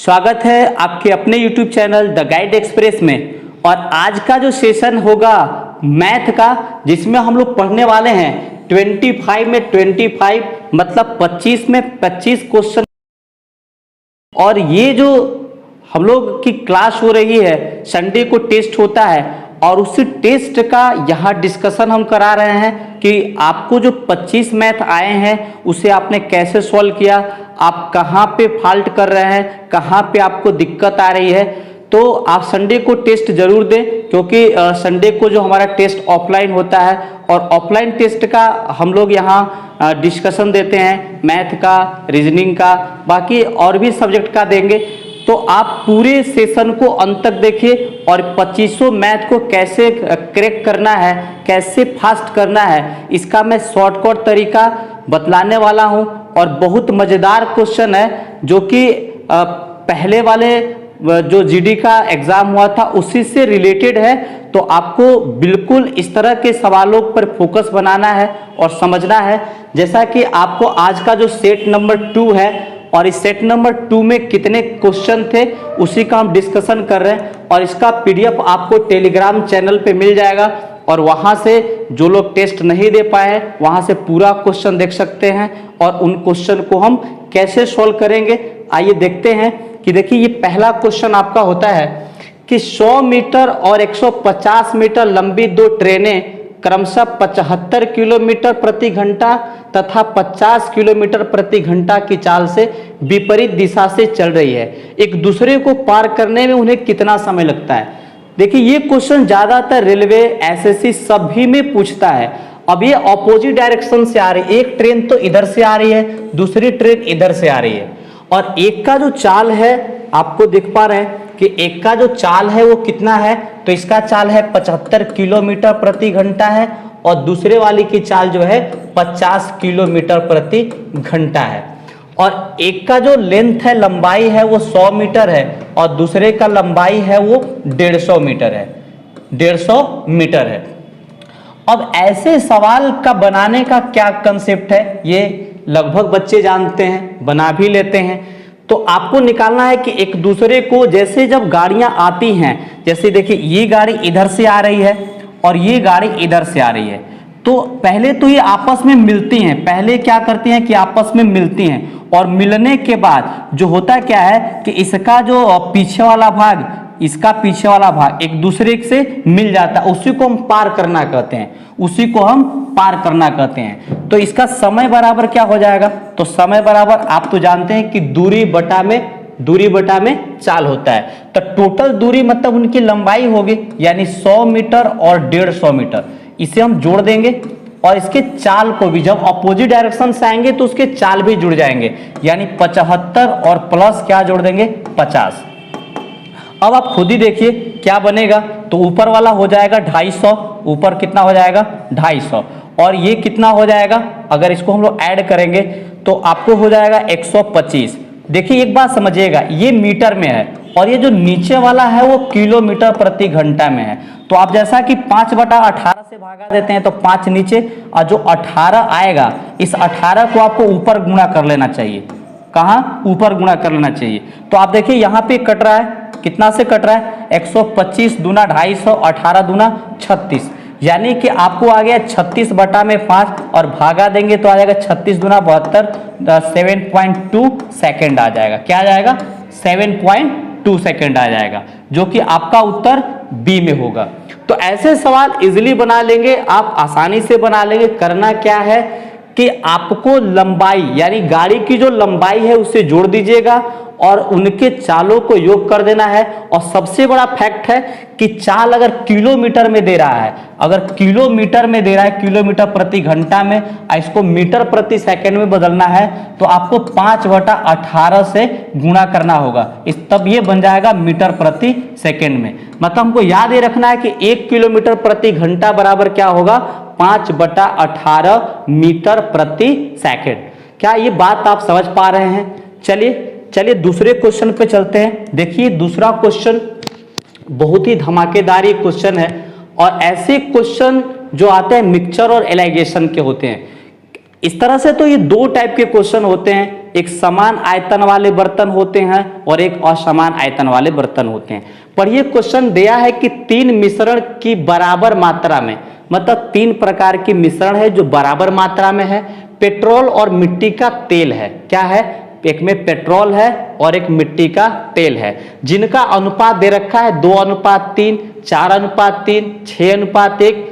स्वागत है आपके अपने YouTube channel the guide express में। और आज का जो सेशन होगा मैथ का, जिसमें हम लोग पढ़ने वाले हैं 25 में 25 मतलब 25 में 25 क्वेश्चन। और ये जो हम लोग की क्लास हो रही है, संडे को टेस्ट होता है और उसी टेस्ट का यहाँ डिस्कशन हम करा रहे हैं कि आपको जो 25 मैथ आए हैं उसे आपने कैसे सॉल्व किया, आप कहाँ पे फॉल्ट कर रहे हैं, कहाँ पे आपको दिक्कत आ रही है। तो आप संडे को टेस्ट जरूर दें, क्योंकि संडे को जो हमारा टेस्ट ऑफलाइन होता है और ऑफलाइन टेस्ट का हम लोग यहाँ डिस्कशन देते हैं, मैथ का, रीजनिंग का, बाकी और भी सब्जेक्ट का देंगे। तो आप पूरे सेशन को अंत तक देखिए और 2500 मैथ को कैसे क्रैक करना है, कैसे फास्ट करना है, इसका मैं शॉर्टकट तरीका बतलाने वाला हूं। और बहुत मज़ेदार क्वेश्चन है जो कि पहले वाले जो जीडी का एग्जाम हुआ था उसी से रिलेटेड है। तो आपको बिल्कुल इस तरह के सवालों पर फोकस बनाना है और समझना है। जैसा कि आपको आज का जो सेट नंबर 2 है और इस सेट नंबर 2 में कितने क्वेश्चन थे उसी का हम डिस्कशन कर रहे हैं। और इसका पीडीएफ आपको टेलीग्राम चैनल पे मिल जाएगा और वहां से जो लोग टेस्ट नहीं दे पाए वहां से पूरा क्वेश्चन देख सकते हैं और उन क्वेश्चन को हम कैसे सॉल्व करेंगे आइए देखते हैं। कि देखिए ये पहला क्वेश्चन आपका होता है कि 100 मीटर और 150 मीटर लंबी दो ट्रेनें क्रमशः 75 किलोमीटर प्रति घंटा तथा 50 किलोमीटर प्रति घंटा की चाल से विपरीत दिशा से चल रही है। एक दूसरे को पार करने में उन्हें कितना समय लगता है। देखिए ये क्वेश्चन ज्यादातर रेलवे, एसएससी सभी में पूछता है। अब ये ऑपोजिट डायरेक्शन से आ रही है, एक ट्रेन तो इधर से आ रही है, दूसरी ट्रेन इधर से आ रही है। और एक का जो चाल है आपको देख पा रहे हैं कि एक का जो चाल है वो कितना है, तो इसका चाल है 75 किलोमीटर प्रति घंटा है और दूसरे वाली की चाल जो है 50 किलोमीटर प्रति घंटा है। और एक का जो लेंथ है, लंबाई है वो 100 मीटर है और दूसरे का लंबाई है वो 150 मीटर है, 150 मीटर है। अब ऐसे सवाल का बनाने का क्या कंसेप्ट है ये लगभग बच्चे जानते हैं, बना भी लेते हैं। तो आपको निकालना है कि एक दूसरे को, जैसे जब गाड़ियां आती हैं, जैसे देखिए ये गाड़ी इधर से आ रही है और ये गाड़ी इधर से आ रही है, तो पहले तो ये आपस में मिलती हैं। पहले क्या करती हैं कि आपस में मिलती हैं और मिलने के बाद जो होता क्या है कि इसका जो पीछे वाला भाग, इसका पीछे वाला भाग एक दूसरे से मिल जाता है, उसी को हम पार करना कहते हैं, उसी को हम पार करना कहते हैं। तो इसका समय बराबर क्या हो जाएगा, तो समय बराबर आप तो जानते हैं कि दूरी बटा में चाल होता है। तो टोटल दूरी मतलब उनकी लंबाई होगी, यानी 100 मीटर और 150 मीटर, इसे हम जोड़ देंगे और इसके चाल को भी, जब अपोजिट डायरेक्शन से आएंगे तो उसके चाल भी जुड़ जाएंगे, यानी 75 और प्लस क्या जोड़ देंगे 50। अब आप खुद ही देखिए क्या बनेगा। तो ऊपर वाला हो जाएगा 250, ऊपर कितना हो जाएगा 250 और ये कितना हो जाएगा, अगर इसको हम लोग ऐड करेंगे तो आपको हो जाएगा 125। देखिए एक बात समझिएगा, ये मीटर में है और ये जो नीचे वाला है वो किलोमीटर प्रति घंटा में है। तो आप जैसा कि 5/18 से भागा देते हैं तो 5 नीचे और जो 18 आएगा, इस 18 को आपको ऊपर गुणा कर लेना चाहिए। कहाँ ऊपर गुणा कर लेना चाहिए। तो आप देखिए यहाँ पे कट रहा है, कितना से कट रहा है 125 दूना 250, 18 दूना 36, यानी कि आपको आ गया 36/5 और भागा देंगे तो आ जाएगा 36 दूना 72, 7.2 सेकेंड आ जाएगा। क्या आ जाएगा 7.2 सेकेंड आ जाएगा, जो कि आपका उत्तर बी में होगा। तो ऐसे सवाल इजीली बना लेंगे आप, आसानी से बना लेंगे। करना क्या है कि आपको लंबाई, यानी गाड़ी की जो लंबाई है उसे जोड़ दीजिएगा और उनके चालों को योग कर देना है। और सबसे बड़ा फैक्ट है कि चाल अगर किलोमीटर में दे रहा है, अगर किलोमीटर में दे रहा है, किलोमीटर प्रति घंटा में, इसको मीटर प्रति सेकंड में बदलना है तो आपको 5/18 से गुणा करना होगा, तब ये बन जाएगा मीटर प्रति सेकंड में। मतलब हमको याद ये रखना है कि 1 किलोमीटर प्रति घंटा बराबर क्या होगा 5/18 मीटर प्रति सेकंड। क्या ये बात आप समझ पा रहे हैं। चलिए दूसरे क्वेश्चन पे चलते हैं। देखिए दूसरा क्वेश्चन बहुत ही धमाकेदार क्वेश्चन है और ऐसे क्वेश्चन जो आते हैं मिक्सचर और एलाइगेशन के होते हैं। इस तरह से तो ये 2 टाइप के क्वेश्चन होते हैं, एक समान आयतन वाले बर्तन होते हैं और एक असमान आयतन वाले बर्तन होते हैं। पर ये क्वेश्चन दिया है कि 3 मिश्रण की बराबर मात्रा में, मतलब 3 प्रकार की मिश्रण है जो बराबर मात्रा में है, पेट्रोल और मिट्टी का तेल है। क्या है? एक में पेट्रोल है और एक मिट्टी का तेल है, जिनका अनुपात दे रखा है 2:3, 4:3, 6:1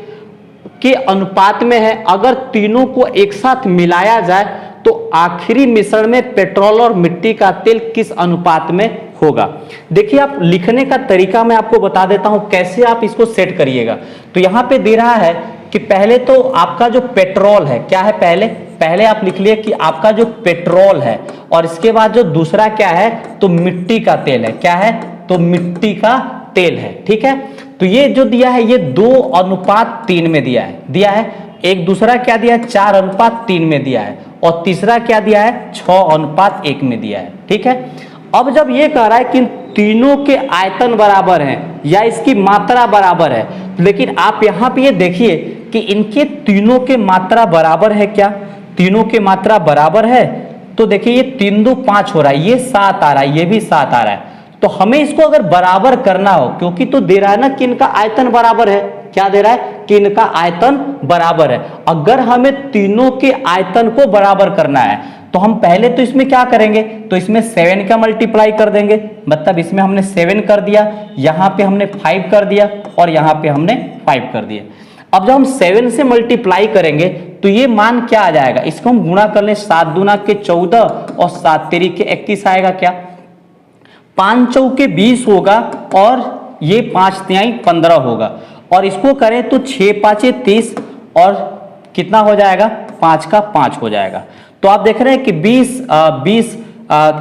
के अनुपात में है। अगर तीनों को एक साथ मिलाया जाए तो आखिरी मिश्रण में पेट्रोल और मिट्टी का तेल किस अनुपात में होगा। देखिए, आप लिखने का तरीका मैं आपको बता देता हूं कैसे आप इसको सेट करिएगा। तो यहां पे दे रहा है कि पहले तो आपका जो पेट्रोल है, क्या है, पहले आप लिख लिए कि आपका जो पेट्रोल है, और इसके बाद जो दूसरा क्या है, तो मिट्टी का तेल है। क्या है? तो मिट्टी का तेल है। ठीक है, तो ये जो दिया है ये 2:3 में दिया है। एक दूसरा क्या दिया है, 4:3 में दिया है, और तीसरा क्या दिया है, 6:1 में दिया है। ठीक है, अब जब ये कह रहा है कि तीनों के आयतन बराबर हैं या इसकी मात्रा बराबर है, लेकिन आप यहां पे ये देखिए कि इनके तीनों के मात्रा बराबर है। क्या तीनों के मात्रा बराबर है? तो देखिए ये 3 2 5 हो रहा है, ये 7 आ रहा है, ये भी 7 आ रहा है। तो हमें इसको अगर बराबर करना हो, क्योंकि तो दे रहा है ना कि इनका आयतन बराबर है। क्या दे रहा है? कि इनका आयतन बराबर है। अगर हमें तीनों के आयतन को बराबर करना है तो हम पहले तो इसमें क्या करेंगे, तो इसमें 7 का मल्टीप्लाई कर देंगे, मतलब इसमें हमने 7 कर दिया, यहां पे हमने 5 कर दिया, और यहां पे हमने 5 कर दिया। अब जब हम 7 से मल्टीप्लाई करेंगे तो ये मान क्या आ जाएगा, इसको हम गुणा कर लें, 7 दूना के 14 और 7 तेरी के 21 आएगा। क्या 5 चौके 20 होगा, और ये 5 तिहाई 15 होगा, और इसको करें तो 6 5 30, और कितना हो जाएगा, 5 का 5 हो जाएगा। तो आप देख रहे हैं कि 20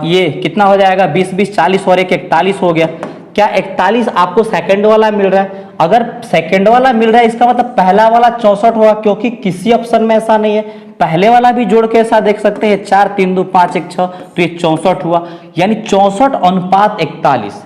ये कितना हो जाएगा, 20 20 40 और 1 41 हो गया। क्या 41 आपको सेकंड वाला मिल रहा है? अगर सेकंड वाला मिल रहा है इसका मतलब पहला वाला 64 होगा, क्योंकि किसी ऑप्शन में ऐसा नहीं है। पहले वाला भी जोड़ के ऐसा देख सकते हैं, 4 3 2 5 1 6, तो ये 64 हुआ, यानी 64:41।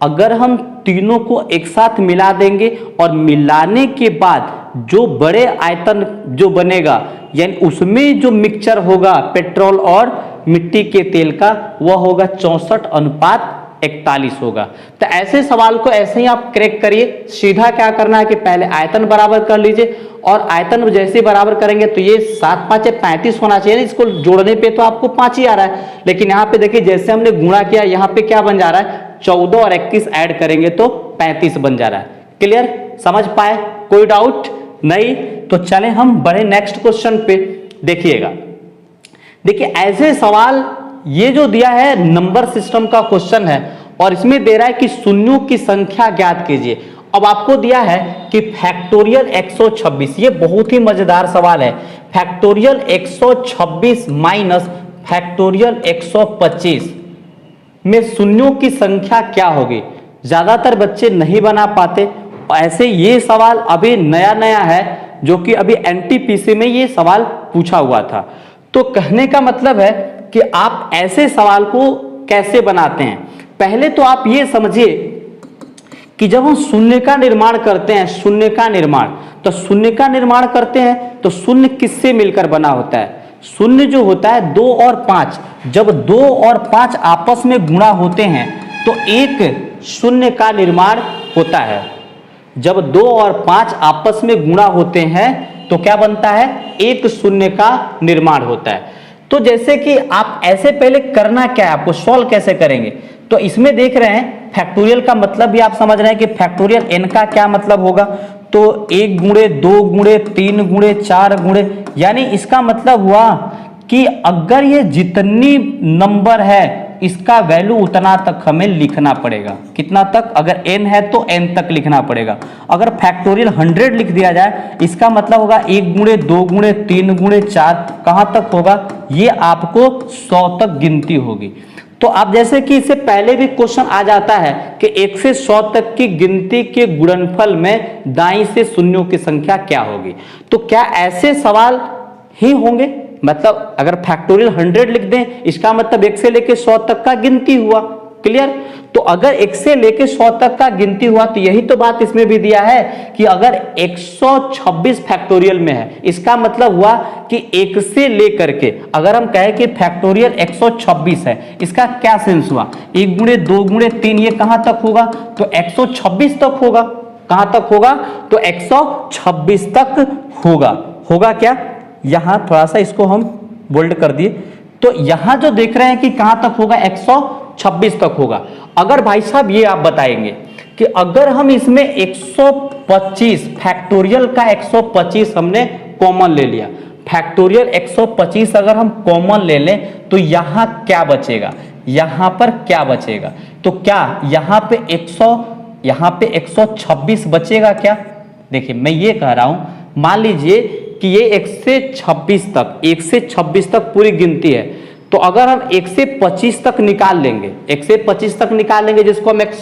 अगर हम तीनों को एक साथ मिला देंगे और मिलाने के बाद जो बड़े आयतन जो बनेगा, यानी उसमें जो मिक्सचर होगा पेट्रोल और मिट्टी के तेल का, वह होगा 64:41 होगा। तो ऐसे सवाल को ऐसे ही आप क्रैक करिए। सीधा क्या करना है कि पहले आयतन बराबर कर लीजिए, और आयतन जैसे बराबर करेंगे तो ये 7 5 35 होना चाहिए। इसको जोड़ने पे तो आपको 5 ही आ रहा है, लेकिन यहाँ पे देखिए जैसे हमने गुणा किया, यहाँ पे क्या बन जा रहा है, 14 और 21 ऐड करेंगे तो 35 बन जा रहा है। क्लियर, समझ पाए? कोई डाउट नहीं? तो चले हम बढ़े नेक्स्ट क्वेश्चन पे। देखिएगा, देखिए ऐसे सवाल ये जो दिया है नंबर सिस्टम का क्वेश्चन है, और इसमें दे रहा है कि शून्यों की संख्या ज्ञात कीजिए। अब आपको दिया है कि फैक्टोरियल 126, ये बहुत ही मजेदार सवाल है। फैक्टोरियल 126 माइनस फैक्टोरियल 125 में शून्यों की संख्या क्या होगी। ज्यादातर बच्चे नहीं बना पाते। ऐसे ये सवाल अभी नया नया है, जो कि अभी एनटीपीसी में ये सवाल पूछा हुआ था। तो कहने का मतलब है कि आप ऐसे सवाल को कैसे बनाते हैं। पहले तो आप ये समझिए कि जब हम शून्य का निर्माण करते हैं, शून्य का निर्माण, तो शून्य का निर्माण करते हैं तो शून्य किससे मिलकर बना होता है? शून्य जो होता है 2 और 5, जब 2 और 5 आपस में गुणा होते हैं तो एक शून्य का निर्माण होता है। जब 2 और 5 आपस में गुणा होते हैं तो क्या बनता है, एक शून्य का निर्माण होता है। तो जैसे कि आप ऐसे पहले करना क्या है, आपको सॉल्व कैसे करेंगे, तो इसमें देख रहे हैं फैक्टोरियल का मतलब भी आप समझ रहे हैं कि फैक्टोरियल एन का क्या मतलब होगा। तो 1 गुणे 2 गुणे 3 गुणे 4 गुणे, यानी इसका मतलब हुआ कि अगर ये जितनी नंबर है इसका वैल्यू उतना तक हमें लिखना पड़ेगा। कितना तक? अगर n है तो n तक लिखना पड़ेगा। अगर फैक्टोरियल 100 लिख दिया जाए, इसका मतलब होगा 1 गुणे 2 गुणे 3 गुणे 4, कहां तक होगा, ये आपको 100 तक गिनती होगी। तो आप जैसे कि इससे पहले भी क्वेश्चन आ जाता है कि 1 से 100 तक की गिनती के गुणनफल में दाईं से शून्यों की संख्या क्या होगी। तो क्या ऐसे सवाल ही होंगे? मतलब अगर फैक्टोरियल 100 लिख दें, इसका मतलब 1 से लेकर 100 तक का गिनती हुआ। क्लियर। तो अगर 1 से लेके 100 तक का गिनती हुआ तो यही तो बात इसमें भी दिया है कि अगर 126 फैक्टोरियल में है, इसका मतलब हुआ कि 1 से लेकर के अगर हम कहें कि फैक्टोरियल 126 है, इसका क्या सेंस हुआ, 1 गुणे 2 गुणे 3 ये कहां तक होगा, तो 126 तक होगा। कहां तक होगा, तो 126 तक होगा। होगा क्या, यहां थोड़ा सा इसको हम बोल्ड कर दिए, तो यहां जो देख रहे हैं कि कहां तक होगा, 126 तक होगा। अगर भाई साहब ये आप बताएंगे कि अगर हम इसमें 125 फैक्टोरियल का 125 हमने कॉमन ले लिया, फैक्टोरियल 125 अगर हम कॉमन ले लें तो यहां क्या बचेगा, यहां पर क्या बचेगा, तो क्या यहां पे 126 बचेगा क्या। देखिए मैं ये कह रहा हूं, मान लीजिए कि ये 1 से 26 तक पूरी गिनती है, तो अगर हम 1 से 25 तक निकाल लेंगे, 1 से 25 तक निकाल लेंगे जिसको हम एक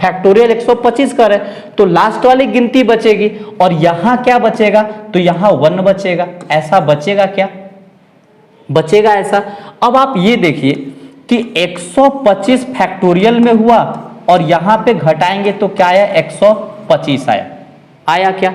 फैक्टोरियल 125 करें, तो लास्ट वाली गिनती बचेगी और यहां क्या बचेगा, तो यहां 1 बचेगा। ऐसा बचेगा क्या, बचेगा ऐसा। अब आप ये देखिए कि 125 फैक्टोरियल में हुआ और यहां पे घटाएंगे तो क्या आया, 125 आया। आया क्या।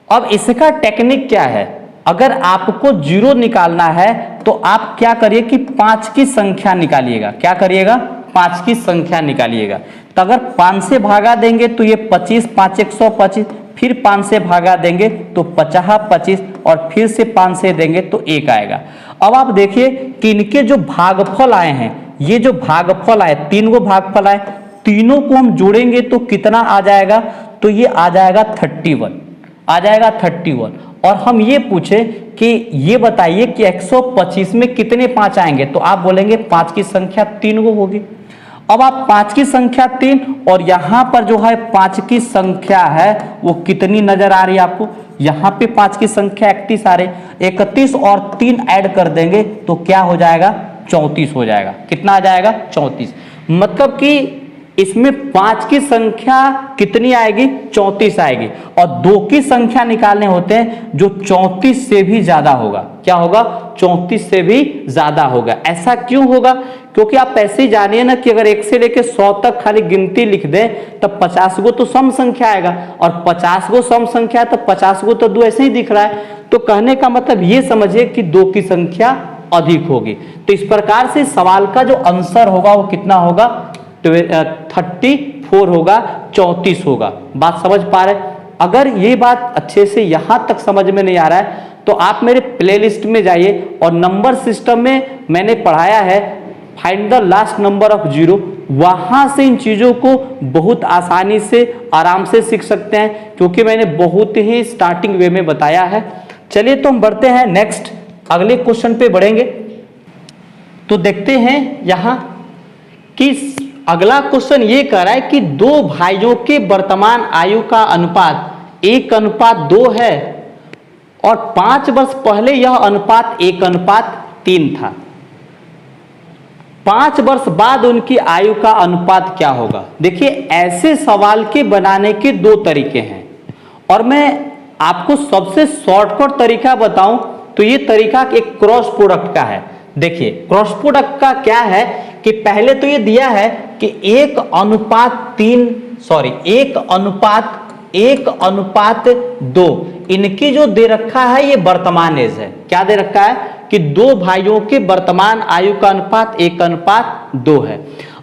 अब इसका टेक्निक क्या है, अगर आपको 0 निकालना है तो आप क्या करिए कि 5 की संख्या निकालिएगा। क्या करिएगा, 5 की संख्या निकालिएगा। तो अगर 5 से भागा देंगे तो ये 25, 5 125, फिर 5 से भागा देंगे तो 50 25 और फिर से 5 से देंगे तो 1 आएगा। अब आप देखिए कि इनके जो भागफल आए हैं, ये जो भागफल आए, 3 गो भागफल आए, तीनों को हम जोड़ेंगे तो कितना आ जाएगा, तो ये आ जाएगा 31, आ जाएगा 31। और हम ये पूछे कि ये बताइए कि 125 में कितने 5 आएंगे, तो आप बोलेंगे 5 की संख्या 3 गो होगी। अब आप 5 की संख्या 3 और यहां पर जो है 5 की संख्या है वो कितनी नजर आ रही है आपको, यहां पे 5 की संख्या 31 आ रही, 31 और 3 ऐड कर देंगे तो क्या हो जाएगा, 34 हो जाएगा। कितना आ जाएगा, 34। मतलब कि इसमें 5 की संख्या कितनी आएगी, 34 आएगी। और 2 की संख्या निकालने होते हैं जो 34 से भी ज्यादा होगा। क्या होगा, 34 से भी ज्यादा होगा। ऐसा क्यों होगा, क्योंकि आप ऐसे ही जानिए ना कि अगर 1 से लेकर 100 तक खाली गिनती लिख दें तब 50 गो तो सम संख्या आएगा, और 50 गो सम संख्या है तो 50 गो तो 2 ऐसे ही दिख रहा है। तो कहने का मतलब ये समझिए कि 2 की संख्या अधिक होगी। तो इस प्रकार से सवाल का जो आंसर होगा वो कितना होगा, 34 होगा, 34 होगा। बात समझ पा रहे। अगर ये बात अच्छे से यहां तक समझ में नहीं आ रहा है तो आप मेरे प्लेलिस्ट में जाइए और नंबर सिस्टम में मैंने पढ़ाया है find the last number of 0, वहां से इन चीजों को बहुत आसानी से आराम से सीख सकते हैं, क्योंकि मैंने बहुत ही स्टार्टिंग वे में बताया है। चलिए तो हम बढ़ते हैं नेक्स्ट, अगले क्वेश्चन पे बढ़ेंगे। तो देखते हैं यहां कि अगला क्वेश्चन ये कह रहा है कि 2 भाइयों के वर्तमान आयु का अनुपात 1:2 है और 5 वर्ष पहले यह अनुपात 1:3 था। 5 वर्ष बाद उनकी आयु का अनुपात क्या होगा। देखिए ऐसे सवाल के बनाने के 2 तरीके हैं और मैं आपको सबसे शॉर्टकट तरीका बताऊं तो ये तरीका एक क्रॉस प्रोडक्ट का है। देखिए क्रॉस प्रोडक्ट का क्या है कि पहले तो ये दिया है कि 1:2 इनकी जो दे रखा है ये वर्तमान एज है। क्या दे रखा है कि 2 भाइयों के वर्तमान आयु का अनुपात 1:2 है।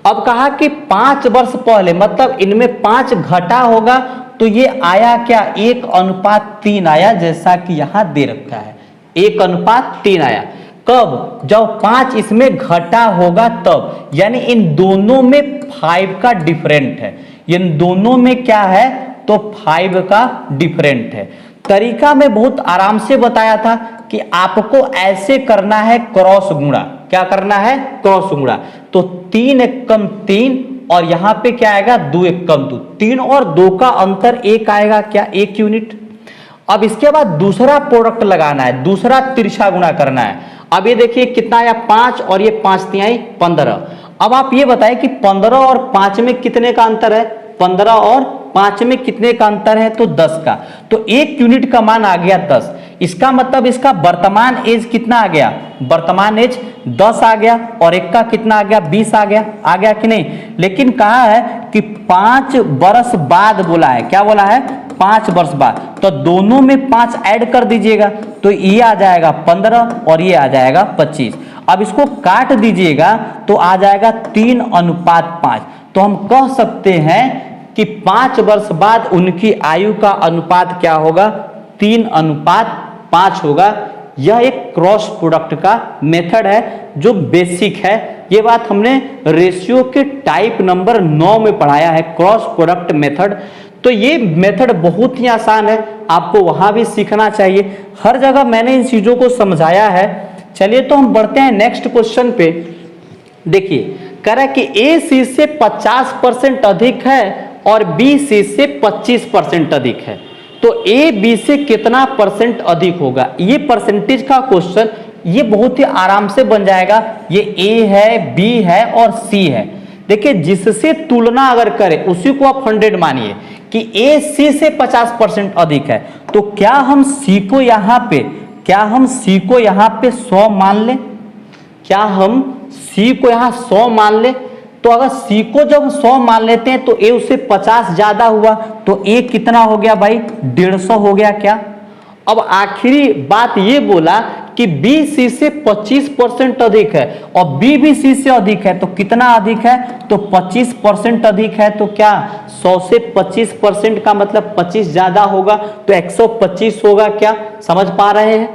अब कहा कि 5 वर्ष पहले, मतलब इनमें 5 घटा होगा तो ये आया क्या, 1:3 आया, जैसा कि यहां दे रखा है 1:3 आया। कब, जब 5 इसमें घटा होगा तब, यानी इन दोनों में 5 का डिफरेंट है। इन दोनों में क्या है, तो 5 का डिफरेंट है। तरीका में बहुत आराम से बताया था कि आपको ऐसे करना है क्रॉस गुणा। क्या करना है, क्रॉस गुणा। तो 3 एकम 3 और यहां पे क्या आएगा, 2 एकम 2, 3 और 2 का अंतर 1 आएगा, क्या 1 यूनिट। अब इसके बाद दूसरा प्रोडक्ट लगाना है, दूसरा तिरछा गुणा करना है। अब ये देखिए कितना आया, 5 और ये 5 तिहाई 15। अब आप ये बताएं कि 15 और 5 में कितने का अंतर है, 15 और 5 में कितने का अंतर है, तो 10 का। तो 1 यूनिट का मान आ गया 10, इसका मतलब इसका वर्तमान एज कितना आ गया, वर्तमान एज 10 आ गया और एक का कितना आ गया, 20 आ गया कि नहीं। लेकिन कहा है कि 5 वर्ष बाद बोला है, क्या बोला है, 5 वर्ष बाद, तो दोनों में 5 ऐड कर दीजिएगा तो ये आ जाएगा 15 और ये आ जाएगा 25। अब इसको काट दीजिएगा तो आ जाएगा 3:5। तो हम कह सकते हैं कि 5 वर्ष बाद उनकी आयु का अनुपात क्या होगा, 3:5 होगा। यह एक क्रॉस प्रोडक्ट का मेथड है जो बेसिक है। ये बात हमने रेशियो के टाइप नंबर 9 में पढ़ाया है, क्रॉस प्रोडक्ट मेथड। तो ये मेथड बहुत ही आसान है, आपको वहां भी सीखना चाहिए। हर जगह मैंने इन चीजों को समझाया है। चलिए तो हम बढ़ते हैं नेक्स्ट क्वेश्चन पे। देखिए कह रहा है कि ए सी से 50% अधिक है और बी सी से 25% अधिक है, तो ए बी से कितना परसेंट अधिक होगा। ये परसेंटेज का क्वेश्चन ये बहुत ही आराम से बन जाएगा। ये ए है, बी है और सी है। देखिए जिससे तुलना अगर करें उसी को आप 100 मानिए कि ए सी से 50% अधिक है, तो क्या हम सी को यहाँ पे 100 मान लें, क्या हम सी को यहाँ 100 मान लें। तो अगर सी को जब 100 मान लेते हैं तो ए उससे 50 ज्यादा हुआ, तो ए कितना हो गया भाई, 150 हो गया क्या। अब आखिरी बात ये बोला कि बी सी से 25% अधिक है और बी भी सी से अधिक है, तो कितना अधिक है, तो 25% अधिक है। तो क्या 100 से 25% का मतलब 25 ज्यादा होगा, तो 125 होगा। क्या समझ पा रहे हैं।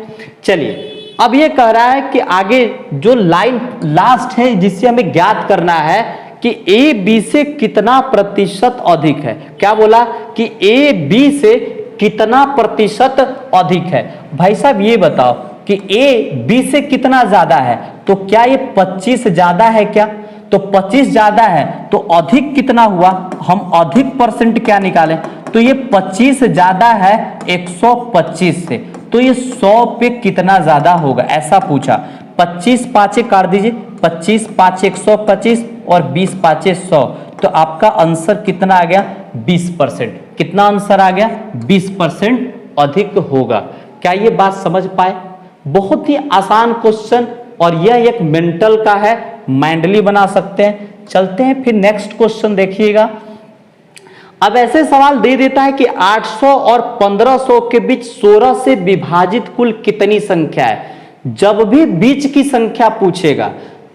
चलिए अब ये कह रहा है कि आगे जो लाइन लास्ट है जिससे हमें ज्ञात करना है कि ए बी से कितना प्रतिशत अधिक है। क्या बोला कि ए बी से कितना प्रतिशत अधिक है। भाई साहब ये बताओ कि ए बी से कितना ज्यादा है, तो क्या ये 25 ज्यादा है क्या, तो 25 ज्यादा है तो अधिक कितना हुआ, हम अधिक परसेंट क्या निकालें, तो ये 25 ज्यादा है 125 से, तो ये 100 पे कितना ज्यादा होगा ऐसा पूछा। 25 पाँचे काट दीजिए, 25 पाँच 125 और 20 पाँचे 100, तो आपका आंसर कितना आ गया, 20%। कितना आंसर आ गया, 20% अधिक होगा। क्या ये बात समझ पाए। बहुत ही आसान क्वेश्चन और यह एक मेंटल का है, माइंडली बना सकते हैं। चलते हैं फिर नेक्स्ट क्वेश्चन देखिएगा। अब ऐसे सवाल दे देता है कि 800 और 1500 के बीच 16 से विभाजित कुल कितनी संख्या है। जब भी बीच की संख्या पूछेगा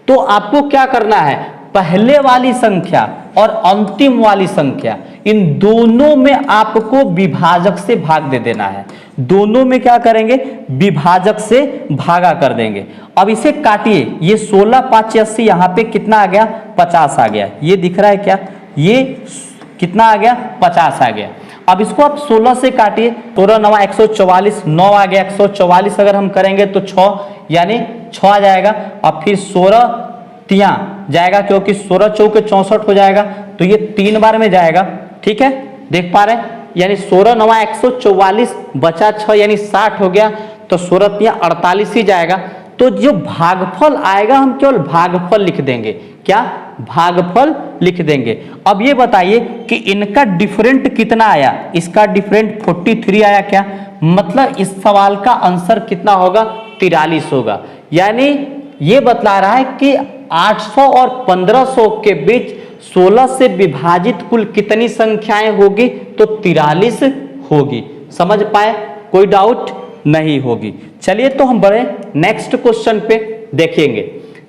तो आपको क्या करना है, पहले वाली संख्या और अंतिम वाली संख्या इन दोनों में आपको विभाजक से भाग दे देना है। दोनों में क्या करेंगे, विभाजक से भागा कर देंगे। अब इसे काटिए, ये 16 5 80, यहां पे कितना आ गया, 50 आ गया। ये दिख रहा है क्या, ये कितना आ गया, 50 आ गया। अब इसको आप 16 से काटिए, 16 9 144, 9 आ गया 144। अगर हम करेंगे तो 6 यानी 6 आ जाएगा। अब फिर 16 तिया जाएगा क्योंकि 16 चौके 64 हो जाएगा, तो ये 3 बार में जाएगा। ठीक है, देख पा रहे हैं, यानी 16 9 144 बचा 6 यानी 60 हो गया, तो 16 तिया 48 ही जाएगा। तो जो भागफल आएगा हम केवल भागफल लिख देंगे। क्या, भागफल लिख देंगे। अब ये बताइए कि इनका डिफरेंट कितना आया, इसका डिफरेंट 43 आया क्या, मतलब इस सवाल का आंसर कितना होगा, 43 होगा। यानी ये बतला रहा है कि 800 और 1500 के बीच 16 से विभाजित कुल कितनी संख्याएं होगी, तो 43 होगी। समझ पाए, कोई डाउट नहीं होगी। चलिए तो हम बढ़े नेक्स्ट क्वेश्चन पे देखेंगे।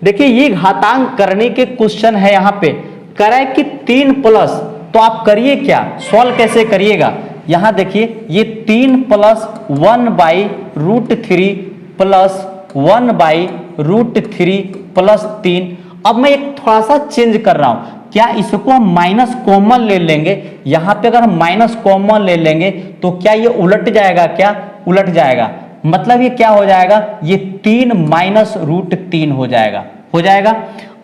देखिए ये घातांक करने के क्वेश्चन है, यहाँ पे कह रहा है कि 3 प्लस, तो आप करिए क्या, सॉल्व कैसे करिएगा। यहाँ देखिए ये 3 प्लस 1/√3 प्लस 1/√3 प्लस 3। अब मैं एक थोड़ा सा चेंज कर रहा हूं, क्या इसको हम माइनस कॉमन ले लेंगे। यहां पे अगर हम माइनस कॉमन ले लेंगे तो क्या ये उलट जाएगा, क्या उलट जाएगा, मतलब ये क्या हो जाएगा, ये 3 -√3 हो जाएगा।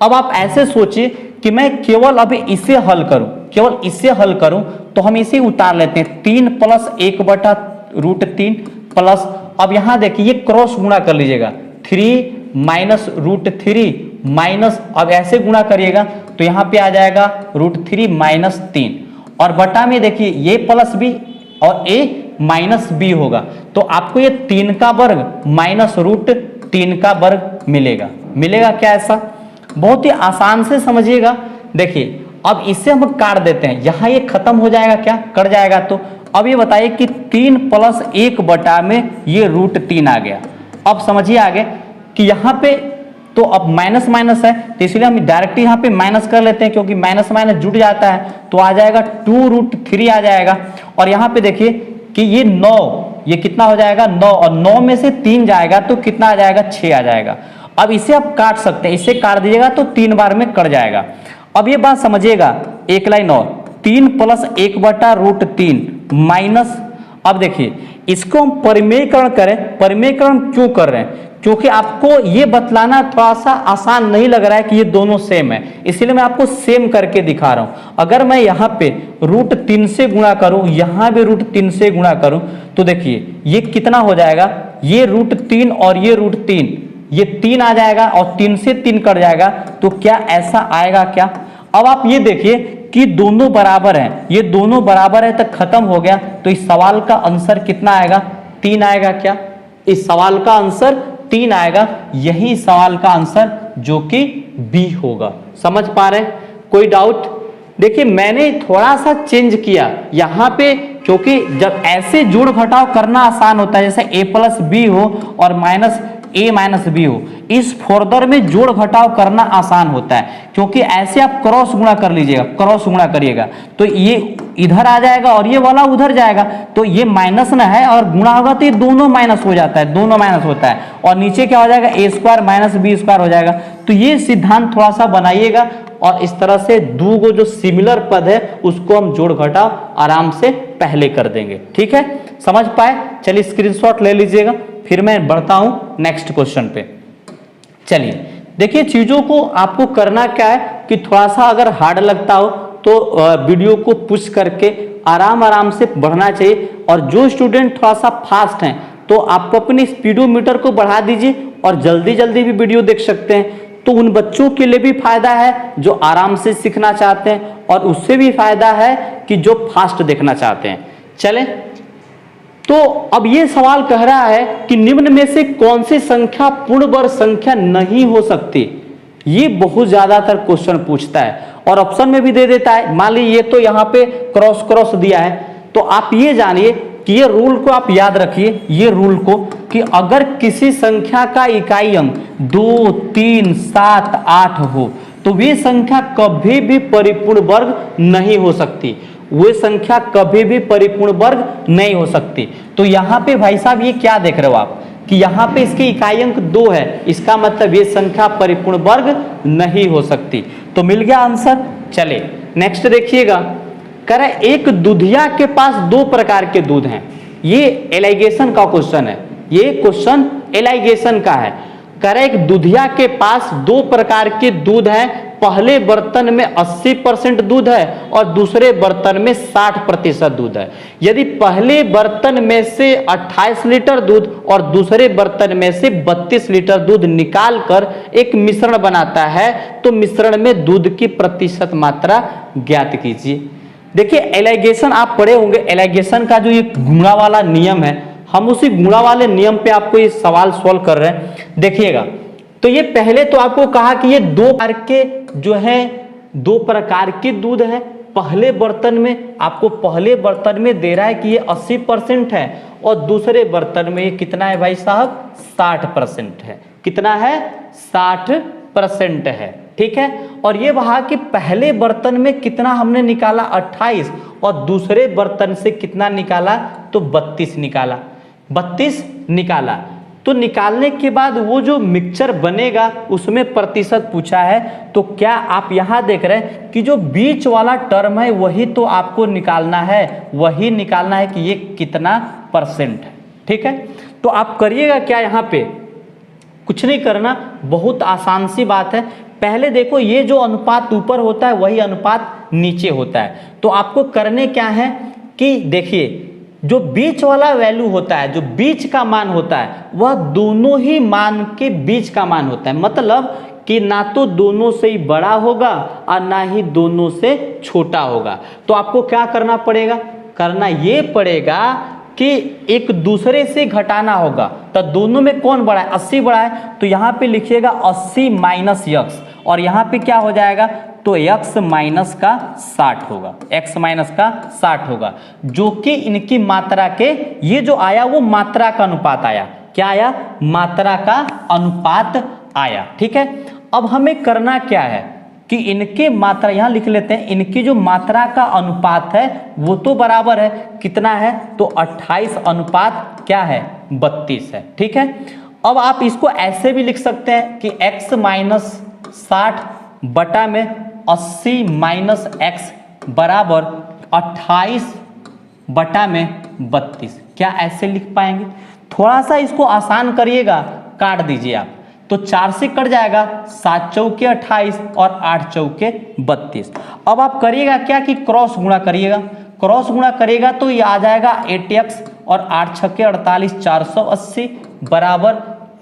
अब आप ऐसे सोचिए कि मैं केवल अभी इसे हल करूं, केवल इसे हल करूं, तो हम इसे उतार लेते हैं। 3 प्लस 1/√3 प्लस, अब यहां देखिए ये क्रॉस गुणा कर लीजिएगा, 3 -√3 माइनस, अब ऐसे गुणा करिएगा तो यहां पे आ जाएगा √3 -3, और बटा में देखिए ये प्लस बी और ए माइनस बी होगा, तो आपको ये 3 का वर्ग माइनस रूट 3 का वर्ग मिलेगा। मिलेगा क्या ऐसा? बहुत ही आसान से समझिएगा। देखिए अब इसे हम काट देते हैं, यहाँ ये खत्म हो जाएगा, क्या कट जाएगा। तो अब ये बताइए कि 3 प्लस 1 बटा में ये रूट 3 आ गया। अब समझिए आगे कि यहाँ पे तो अब माइनस माइनस है, तो इसलिए हम डायरेक्ट यहाँ पे माइनस कर लेते हैं, क्योंकि माइनस माइनस जुड़ जाता है, तो आ जाएगा 2 रूट 3 आ जाएगा। और यहाँ पे देखिए कि ये 9, ये कितना हो जाएगा 9, और 9 में से 3 जाएगा तो कितना आ जाएगा 6 आ जाएगा। अब इसे आप काट सकते हैं, इसे काट दीजिएगा तो 3 बार में कट जाएगा। अब ये बात समझिएगा, एक लाइन और, 3 प्लस 1 बटा रूट 3 माइनस, अब देखिए इसको हम परिमेयकरण करें। परिमेयकरण क्यों कर रहे हैं? क्योंकि आपको ये बतलाना थोड़ा सा आसान नहीं लग रहा है कि ये दोनों सेम है, इसलिए मैं आपको सेम करके दिखा रहा हूं। अगर मैं यहाँ पे रूट 3 से गुणा करूं, यहाँ भी रूट 3 से गुणा करूं, तो देखिए ये कितना हो जाएगा, ये रूट 3 और ये रूट 3, ये 3 आ जाएगा और 3 से 3 कट जाएगा, तो क्या ऐसा आएगा क्या? अब आप ये देखिए कि दोनों बराबर हैं, ये दोनों बराबर है तो खत्म हो गया। तो इस सवाल का आंसर कितना आएगा? 3 आएगा क्या? इस सवाल का आंसर 3 आएगा। यही सवाल का आंसर जो कि बी होगा। समझ पा रहे हैं? कोई डाउट? देखिए मैंने थोड़ा सा चेंज किया यहाँ पे, क्योंकि जब ऐसे जोड़ घटाव करना आसान होता है, जैसे a प्लस बी हो और माइनस a माइनस बी हो, इस फॉर्दर में जोड़ घटाव करना आसान होता है, क्योंकि ऐसे आप क्रॉस गुणा कर लीजिएगा, क्रॉस गुणा करिएगा तो ये इधर आ जाएगा और ये वाला उधर जाएगा, तो ये माइनस ना है और गुणा होगा तो ये दोनों माइनस हो जाता है, दोनों माइनस होता है, और नीचे क्या हो जाएगा a square minus B square हो जाएगा। तो ये सिद्धांत थोड़ा सा बनाइएगा, और इस तरह से दो गो जो सिमिलर पद है उसको हम जोड़ घटाव आराम से पहले कर देंगे। ठीक है, समझ पाए? चलिए स्क्रीनशॉट ले लीजिएगा, फिर मैं बढ़ता हूं नेक्स्ट क्वेश्चन पे। चलिए देखिए, चीजों को आपको करना क्या है कि थोड़ा सा अगर हार्ड लगता हो तो वीडियो को पुश करके आराम आराम से बढ़ना चाहिए, और जो स्टूडेंट थोड़ा सा फास्ट हैं तो आपको अपनी स्पीडोमीटर को बढ़ा दीजिए और जल्दी जल्दी भी वीडियो देख सकते हैं। तो उन बच्चों के लिए भी फायदा है जो आराम से सीखना चाहते हैं, और उससे भी फायदा है कि जो फास्ट देखना चाहते हैं। चलें, तो अब ये सवाल कह रहा है कि निम्न में से कौन सी संख्या पूर्ण वर्ग संख्या नहीं हो सकती। ये बहुत ज्यादातर क्वेश्चन पूछता है और ऑप्शन में भी दे देता है। मान लीजिए ये तो यहाँ पे क्रॉस क्रॉस दिया है, तो आप ये जानिए कि ये रूल को आप याद रखिए, ये रूल को, कि अगर किसी संख्या का इकाई अंक 2, 3, 7, 8 हो तो वे संख्या कभी भी परिपूर्ण वर्ग नहीं हो सकती। वे संख्या कभी भी परिपूर्ण वर्ग नहीं हो सकती। तो यहाँ पे भाई साहब ये क्या देख रहे हो आप कि यहाँ पे इसकी इकाई अंक 2 है, इसका मतलब ये संख्या परिपूर्ण वर्ग नहीं हो सकती। तो मिल गया आंसर। चले नेक्स्ट देखिएगा, कह रहा है एक दूधिया के पास 2 प्रकार के दूध हैं। ये एलाइगेशन का क्वेश्चन है, ये क्वेश्चन एलाइगेशन का है। कह रहा है एक दूधिया के पास 2 प्रकार के दूध हैं, पहले बर्तन में 80% दूध है और दूसरे बर्तन में 60% दूध है। यदि पहले बर्तन में से 28 लीटर दूध और दूसरे बर्तन में से 32 लीटर दूध निकालकर एक मिश्रण बनाता है तो मिश्रण में दूध की प्रतिशत मात्रा ज्ञात कीजिए। देखिए एलाइगेशन आप पढ़े होंगे, एलाइगेशन का जो ये गुणा वाला नियम है, हम उसी गुणा वाले नियम पे आपको ये सवाल सॉल्व कर रहे हैं। देखिएगा, तो ये पहले तो आपको कहा कि ये 2 प्रकार के जो है 2 प्रकार के दूध है। पहले बर्तन में आपको पहले बर्तन में दे रहा है कि ये 80% है और दूसरे बर्तन में ये कितना है भाई साहब 60% है। कितना है 60% है। ठीक है, और ये वहा कि पहले बर्तन में कितना हमने निकाला 28 और दूसरे बर्तन से कितना निकाला तो 32 निकाला, 32 निकाला। तो निकालने के बाद वो जो मिक्सचर बनेगा उसमें प्रतिशत पूछा है। तो क्या आप यहां देख रहे हैं कि जो बीच वाला टर्म है वही तो आपको निकालना है, वही निकालना है कि ये कितना परसेंट है। ठीक है, तो आप करिएगा क्या, यहाँ पे कुछ नहीं करना, बहुत आसान सी बात है। पहले देखो ये जो अनुपात ऊपर होता है वही अनुपात नीचे होता है। तो आपको करने क्या है कि देखिए जो बीच वाला वैल्यू होता है, जो बीच का मान होता है वह दोनों ही मान के बीच का मान होता है। मतलब कि ना तो दोनों से ही बड़ा होगा और ना ही दोनों से छोटा होगा। तो आपको क्या करना पड़ेगा, करना ये पड़ेगा कि एक दूसरे से घटाना होगा, तो दोनों में कौन बड़ा है, 80 बड़ा है, तो यहाँ पे लिखिएगा 80 माइनस यक्स, और यहाँ पे क्या हो जाएगा, तो x माइनस का 60 होगा, x माइनस का 60 होगा, जो कि इनकी मात्रा के, ये जो आया वो मात्रा का अनुपात आया, क्या आया, मात्रा का अनुपात आया। ठीक है, अब हमें करना क्या है कि इनके मात्रा यहां लिख लेते हैं, इनकी जो मात्रा का अनुपात है वो तो बराबर है, कितना है, तो 28 अनुपात क्या है, 32 है। ठीक है, अब आप इसको ऐसे भी लिख सकते हैं कि x माइनस 60 बटा में 80 माइनस एक्स बराबर 28 बटा में 32, क्या ऐसे लिख पाएंगे, थोड़ा सा इसको आसान करिएगा, काट दीजिए आप, तो 4 से कट जाएगा, 7 चौके 28 और 8 चौके 32। अब आप करिएगा क्या कि क्रॉस गुणा करिएगा, क्रॉस गुणा करिएगा तो ये आ जाएगा 8x और 8 छक्के 48, 480 बराबर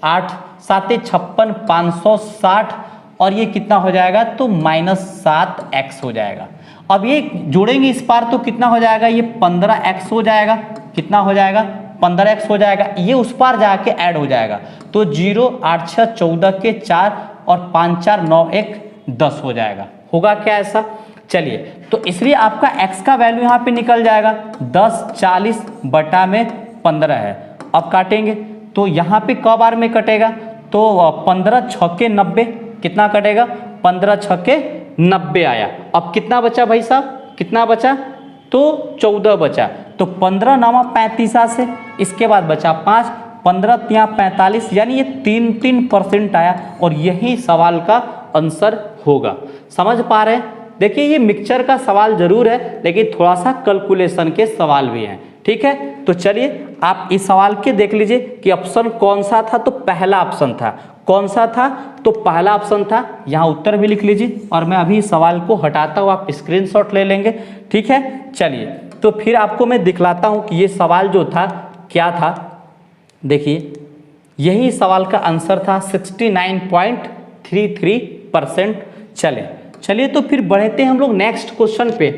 8 साते 56, 560, और ये कितना हो जाएगा, तो -7x हो जाएगा। अब ये जोड़ेंगे इस पार तो कितना हो जाएगा, ये 15x हो जाएगा, कितना हो जाएगा, 15x हो जाएगा, ये उस पार जाके ऐड हो जाएगा, तो 0 8 6 14 के 4 और 5 4 9 1 10 हो जाएगा, होगा क्या ऐसा। चलिए, तो इसलिए आपका x का वैल्यू यहाँ पे निकल जाएगा 10 40 बटा में 15 है। अब काटेंगे तो यहाँ पे क बार में कटेगा, तो 15 छक्के 90, कितना कटेगा, 15 छक्के 90 आया। अब कितना बचा भाई साहब, कितना बचा, तो 14 बचा, तो 15 9 35 से, इसके बाद बचा 5, 15 3 45, यानी ये 3% आया, और यही सवाल का आंसर होगा। समझ पा रहे हैं, देखिए ये मिक्सचर का सवाल जरूर है, लेकिन थोड़ा सा कैलकुलेशन के सवाल भी हैं। ठीक है, तो चलिए आप इस सवाल के देख लीजिए कि ऑप्शन कौन सा था, तो पहला ऑप्शन था, कौन सा था, तो पहला ऑप्शन था। यहाँ उत्तर भी लिख लीजिए, और मैं अभी इस सवाल को हटाता हूँ, आप स्क्रीनशॉट ले लेंगे। ठीक है, चलिए तो फिर आपको मैं दिखलाता हूँ कि ये सवाल जो था क्या था। देखिए यही सवाल का आंसर था 69.33%। चलिए तो फिर बढ़ते हैं हम लोग नेक्स्ट क्वेश्चन पे।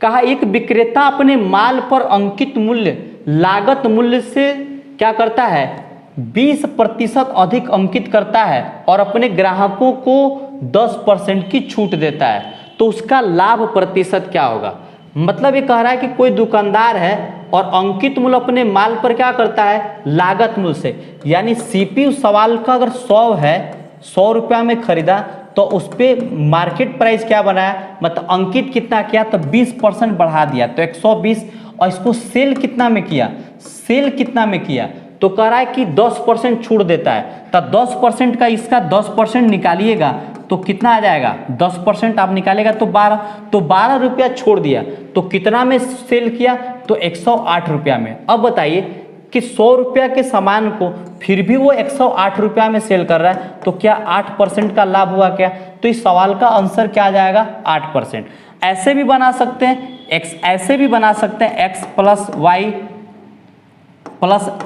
कहा एक विक्रेता अपने माल पर अंकित मूल्य लागत मूल्य से क्या करता है, 20% अधिक अंकित करता है और अपने ग्राहकों को 10% की छूट देता है, तो उसका लाभ प्रतिशत क्या होगा। मतलब ये कह रहा है कि कोई दुकानदार है और अंकित मूल्य अपने माल पर क्या करता है, लागत मूल्य से, यानी सीपीयू सवाल का अगर 100 है, 100 रुपया में खरीदा, तो उस पर मार्केट प्राइस क्या बनाया, मतलब अंकित कितना किया, तो 20% बढ़ा दिया, तो 120, और इसको सेल कितना में किया, सेल कितना में किया, तो कह रहा है कि 10% छूट देता है, तो 10% का इसका 10% निकालिएगा तो कितना आ जाएगा, 10% आप निकालेगा तो 12, तो 12 रुपया छोड़ दिया, तो कितना में सेल किया, तो 108 रुपया में। अब बताइए कि 100 रुपया के सामान को फिर भी वो 108 रुपया में सेल कर रहा है, तो क्या 8% का लाभ हुआ क्या, तो इस सवाल का आंसर क्या आ जाएगा, 8%। ऐसे भी बना सकते हैं, ऐसे भी बना सकते हैं, x plus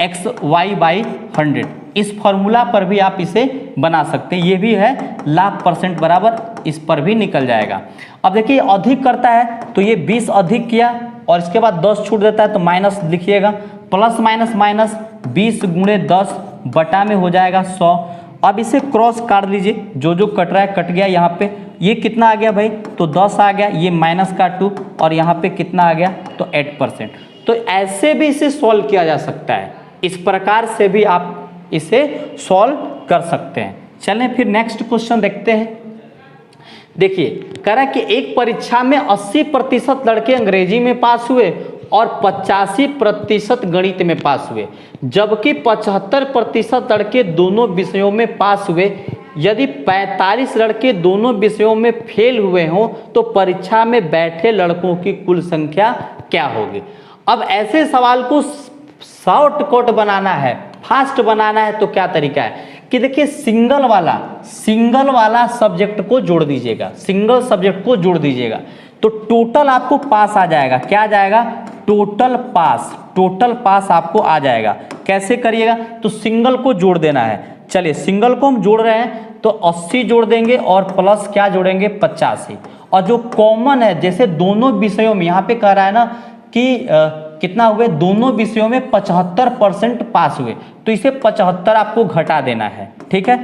X Y by 100, इस फॉर्मूला पर भी आप इसे बना सकते हैं, ये भी है लाभ परसेंट बराबर, इस पर भी निकल जाएगा। अब देखिए अधिक करता है तो ये 20 अधिक किया और इसके बाद 10 छूट देता है, तो माइनस लिखिएगा, प्लस माइनस माइनस 20 गुणे 10 बटा में हो जाएगा 100। अब इसे क्रॉस काट लीजिए, जो जो कट रहा है कट गया, यहाँ पे ये कितना आ गया भाई, तो 10 आ गया, ये माइनस का 2, और यहाँ पे कितना आ गया, तो 8%। तो ऐसे भी इसे सॉल्व किया जा सकता है, इस प्रकार से भी आप इसे सॉल्व कर सकते हैं। चलें फिर नेक्स्ट क्वेश्चन देखते हैं। देखिए कह रहा है कि एक परीक्षा में 80% लड़के अंग्रेजी में पास हुए और 85% गणित में पास हुए, जबकि 75% लड़के दोनों विषयों में पास हुए। यदि 45 लड़के दोनों विषयों में फेल हुए हों तो परीक्षा में बैठे लड़कों की कुल संख्या क्या होगी। अब ऐसे सवाल को शॉर्टकट बनाना है, फास्ट बनाना है, तो क्या तरीका है कि देखिए सिंगल वाला सब्जेक्ट को जोड़ दीजिएगा, सिंगल सब्जेक्ट को जोड़ दीजिएगा, तो टोटल आपको पास आ जाएगा, क्या आ जाएगा, टोटल पास आपको आ जाएगा। कैसे करिएगा, तो सिंगल को जोड़ देना है। चलिए सिंगल को हम जोड़ रहे हैं, तो 80 जोड़ देंगे और प्लस क्या जोड़ेंगे, 85, और जो कॉमन है, जैसे दोनों विषयों में यहाँ पे कह रहा है ना कि कितना हुए, दोनों विषयों में 75% पास हुए, तो इसे 75 आपको घटा देना है। ठीक है,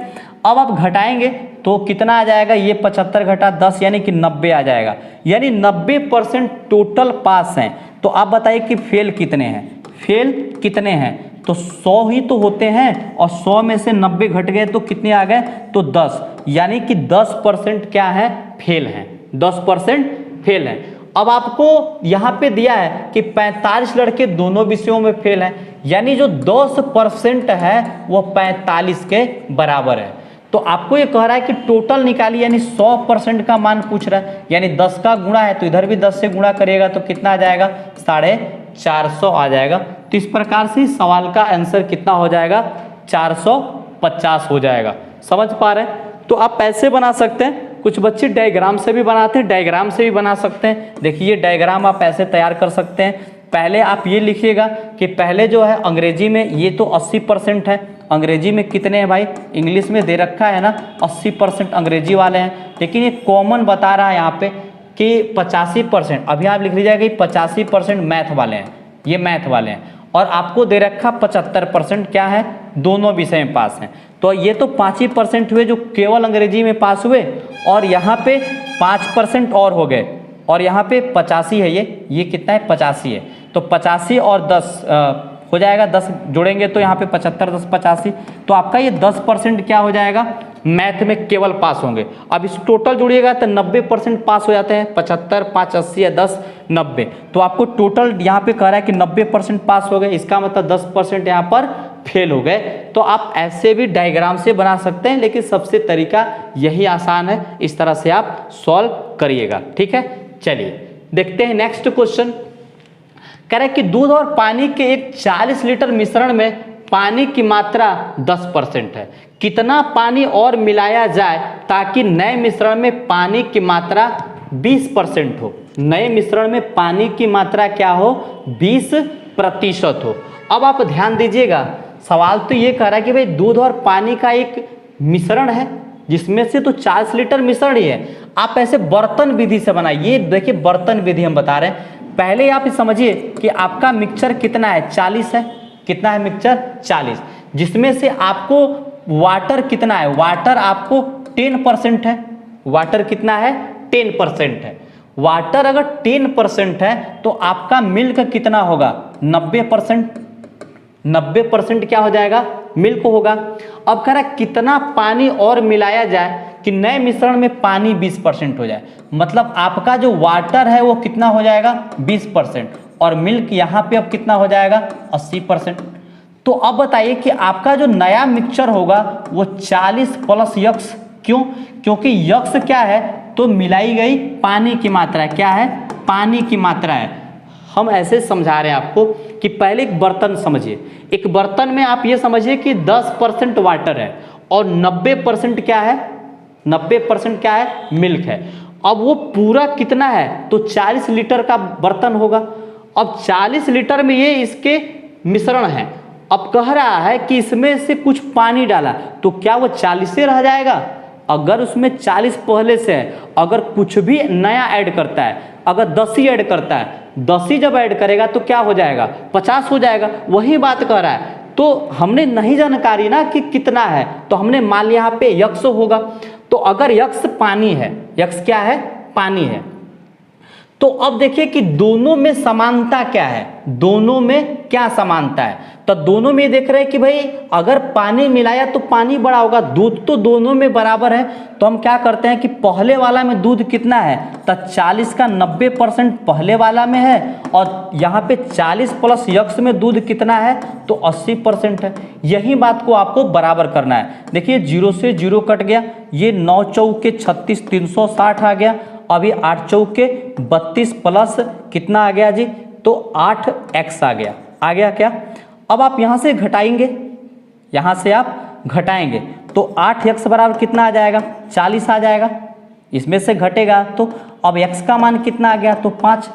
अब आप घटाएंगे तो कितना आ जाएगा, ये 75 घटा 10 यानी कि 90 आ जाएगा, यानी 90% टोटल पास हैं। तो आप बताइए कि फेल कितने हैं, फेल कितने हैं, तो 100 ही तो होते हैं, और 100 में से 90 घट गए तो कितने आ गए, तो 10, यानी कि 10% क्या है, फेल हैं, 10% फेल हैं। अब आपको यहाँ पे दिया है कि 45 लड़के दोनों विषयों में फेल हैं, यानी जो 10% है वो 45 के बराबर है। तो आपको ये कह रहा है कि टोटल निकालिए, यानी 100% का मान पूछ रहा है, यानी 10 का गुणा है तो इधर भी 10 से गुणा करिएगा तो कितना आ जाएगा, 450 आ जाएगा। तो इस प्रकार से सवाल का आंसर कितना हो जाएगा, 450 हो जाएगा। समझ पा रहे हैं? तो आप ऐसे बना सकते हैं, कुछ बच्चे डायग्राम से भी बनाते हैं, डायग्राम से भी बना सकते हैं। देखिए डायग्राम आप ऐसे तैयार कर सकते हैं। पहले आप ये लिखिएगा कि पहले जो है अंग्रेजी में ये तो 80% है, अंग्रेजी में कितने हैं भाई, इंग्लिश में दे रखा है ना 80% अंग्रेजी वाले हैं, लेकिन ये कॉमन बता रहा है यहाँ पे कि 85%, अभी आप लिख लीजिएगा कि 85% मैथ वाले हैं, ये मैथ वाले हैं, और आपको दे रखा 75% क्या है, दोनों विषय में पास हैं। तो ये तो 5 ही % हुए जो केवल अंग्रेजी में पास हुए, और यहाँ पे 5% और हो गए, और यहाँ पे 85 है, ये कितना है, 85 है। तो 85 और 10 हो जाएगा, 10 जोड़ेंगे तो यहाँ पे 75 10 85, तो आपका ये 10% क्या हो जाएगा, मैथ में केवल पास होंगे। अब इस टोटल जोड़िएगा तो 90% पास हो जाते हैं, 75 5 80 या 10 90, तो आपको टोटल यहाँ पे कह रहा है कि 90% पास हो गए, इसका मतलब 10% यहाँ पर फेल हो गए। तो आप ऐसे भी डायग्राम से बना सकते हैं, लेकिन सबसे तरीका यही आसान है, इस तरह से आप सॉल्व करिएगा। ठीक है, चलिए देखते हैं नेक्स्ट क्वेश्चन। कह रहा है कि दूध और पानी के एक 40 लीटर मिश्रण में पानी की मात्रा 10% है, कितना पानी और मिलाया जाए ताकि नए मिश्रण में पानी की मात्रा 20% हो, नए मिश्रण में पानी की मात्रा क्या हो, 20% हो। अब आप ध्यान दीजिएगा, सवाल तो ये कह रहा है कि भाई दूध और पानी का एक मिश्रण है जिसमें से तो 40 लीटर मिश्रण ही है, आप ऐसे बर्तन विधि से बनाइए। देखिए बर्तन विधि हम बता रहे हैं, पहले आप समझिए कि आपका मिक्सचर कितना है, 40 है, कितना है मिक्सचर 40, जिसमें से आपको वाटर कितना है, वाटर आपको 10% है, वाटर कितना है 10% है। वाटर अगर 10% है तो आपका मिल्क कितना होगा, 90%, 90% क्या हो जाएगा, मिल्क होगा। अब कह रहा है कितना पानी और मिलाया जाए कि नए मिश्रण में पानी 20% हो जाए, मतलब आपका जो वाटर है वो कितना हो जाएगा 20%, और मिल्क यहाँ पे अब कितना हो जाएगा 80%। तो अब बताइए कि आपका जो नया मिक्सचर होगा वो 40 प्लस यक्स, क्यों, क्योंकि यक्स क्या है, तो मिलाई गई पानी की मात्रा, क्या है, पानी की मात्रा है। हम ऐसे समझा रहे हैं आपको कि पहले एक बर्तन समझिए, एक बर्तन में आप ये समझिए कि 10% वाटर है और 90% क्या है, 90% क्या है, मिल्क है। अब वो पूरा कितना है, तो 40 लीटर का बर्तन होगा। अब 40 लीटर में ये इसके मिश्रण है, अब कह रहा है कि इसमें से कुछ पानी डाला तो क्या वो 40 से रह जाएगा, अगर उसमें 40 पहले से है, अगर कुछ भी नया ऐड करता है, अगर 10 ही ऐड करता है, 10 ही जब ऐड करेगा तो क्या हो जाएगा 50 हो जाएगा, वही बात कह रहा है। तो हमने नहीं जानकारी ना कि कितना है, तो हमने मान लिया यहाँ पे यक्स होगा। तो अगर यक्स पानी है, यक्स क्या है, पानी है, तो अब देखिए कि दोनों में समानता क्या है, दोनों में क्या समानता है, तो दोनों में देख रहे हैं कि भाई अगर पानी मिलाया तो पानी बड़ा होगा, दूध तो दोनों में बराबर है। तो हम क्या करते हैं कि पहले वाला में दूध कितना है, तो 40 का 90% पहले वाला में है, और यहाँ पे 40 प्लस यक्स में दूध कितना है, तो 80% है। यही बात को आपको बराबर करना है। देखिए 0 से 0 कट गया, ये 9 चौके 36 360 आ गया, अभी 8 चौके 32 प्लस कितना आ गया जी, तो 8x आ गया क्या। अब आप यहाँ से घटाएंगे, यहाँ से आप घटाएंगे तो 8x बराबर कितना आ जाएगा, 40 आ जाएगा, इसमें से घटेगा तो अब x का मान कितना आ गया, तो 5,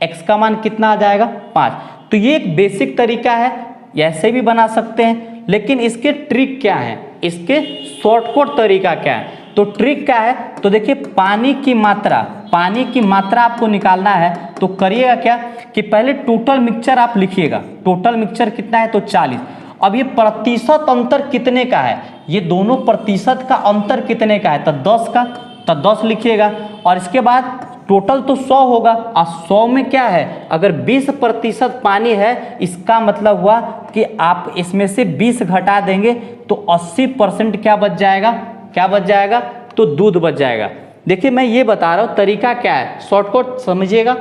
x का मान कितना आ जाएगा 5। तो ये एक बेसिक तरीका है, ऐसे भी बना सकते हैं, लेकिन इसके ट्रिक क्या है, इसके शॉर्टकट तरीका क्या है, तो ट्रिक क्या है, तो देखिए पानी की मात्रा, पानी की मात्रा आपको निकालना है, तो करिएगा क्या कि पहले टोटल मिक्सचर आप लिखिएगा, टोटल मिक्सचर कितना है तो 40। अब ये प्रतिशत अंतर कितने का है, ये दोनों प्रतिशत का अंतर कितने का है तो 10 का, तो 10 लिखिएगा। और इसके बाद टोटल तो 100 होगा, और 100 में क्या है, अगर 20% पानी है, इसका मतलब हुआ कि आप इसमें से 20 घटा देंगे तो 80% क्या बच जाएगा, क्या बच जाएगा, तो दूध बच जाएगा। देखिए मैं ये बता रहा हूँ तरीका क्या है, शॉर्टकट समझिएगा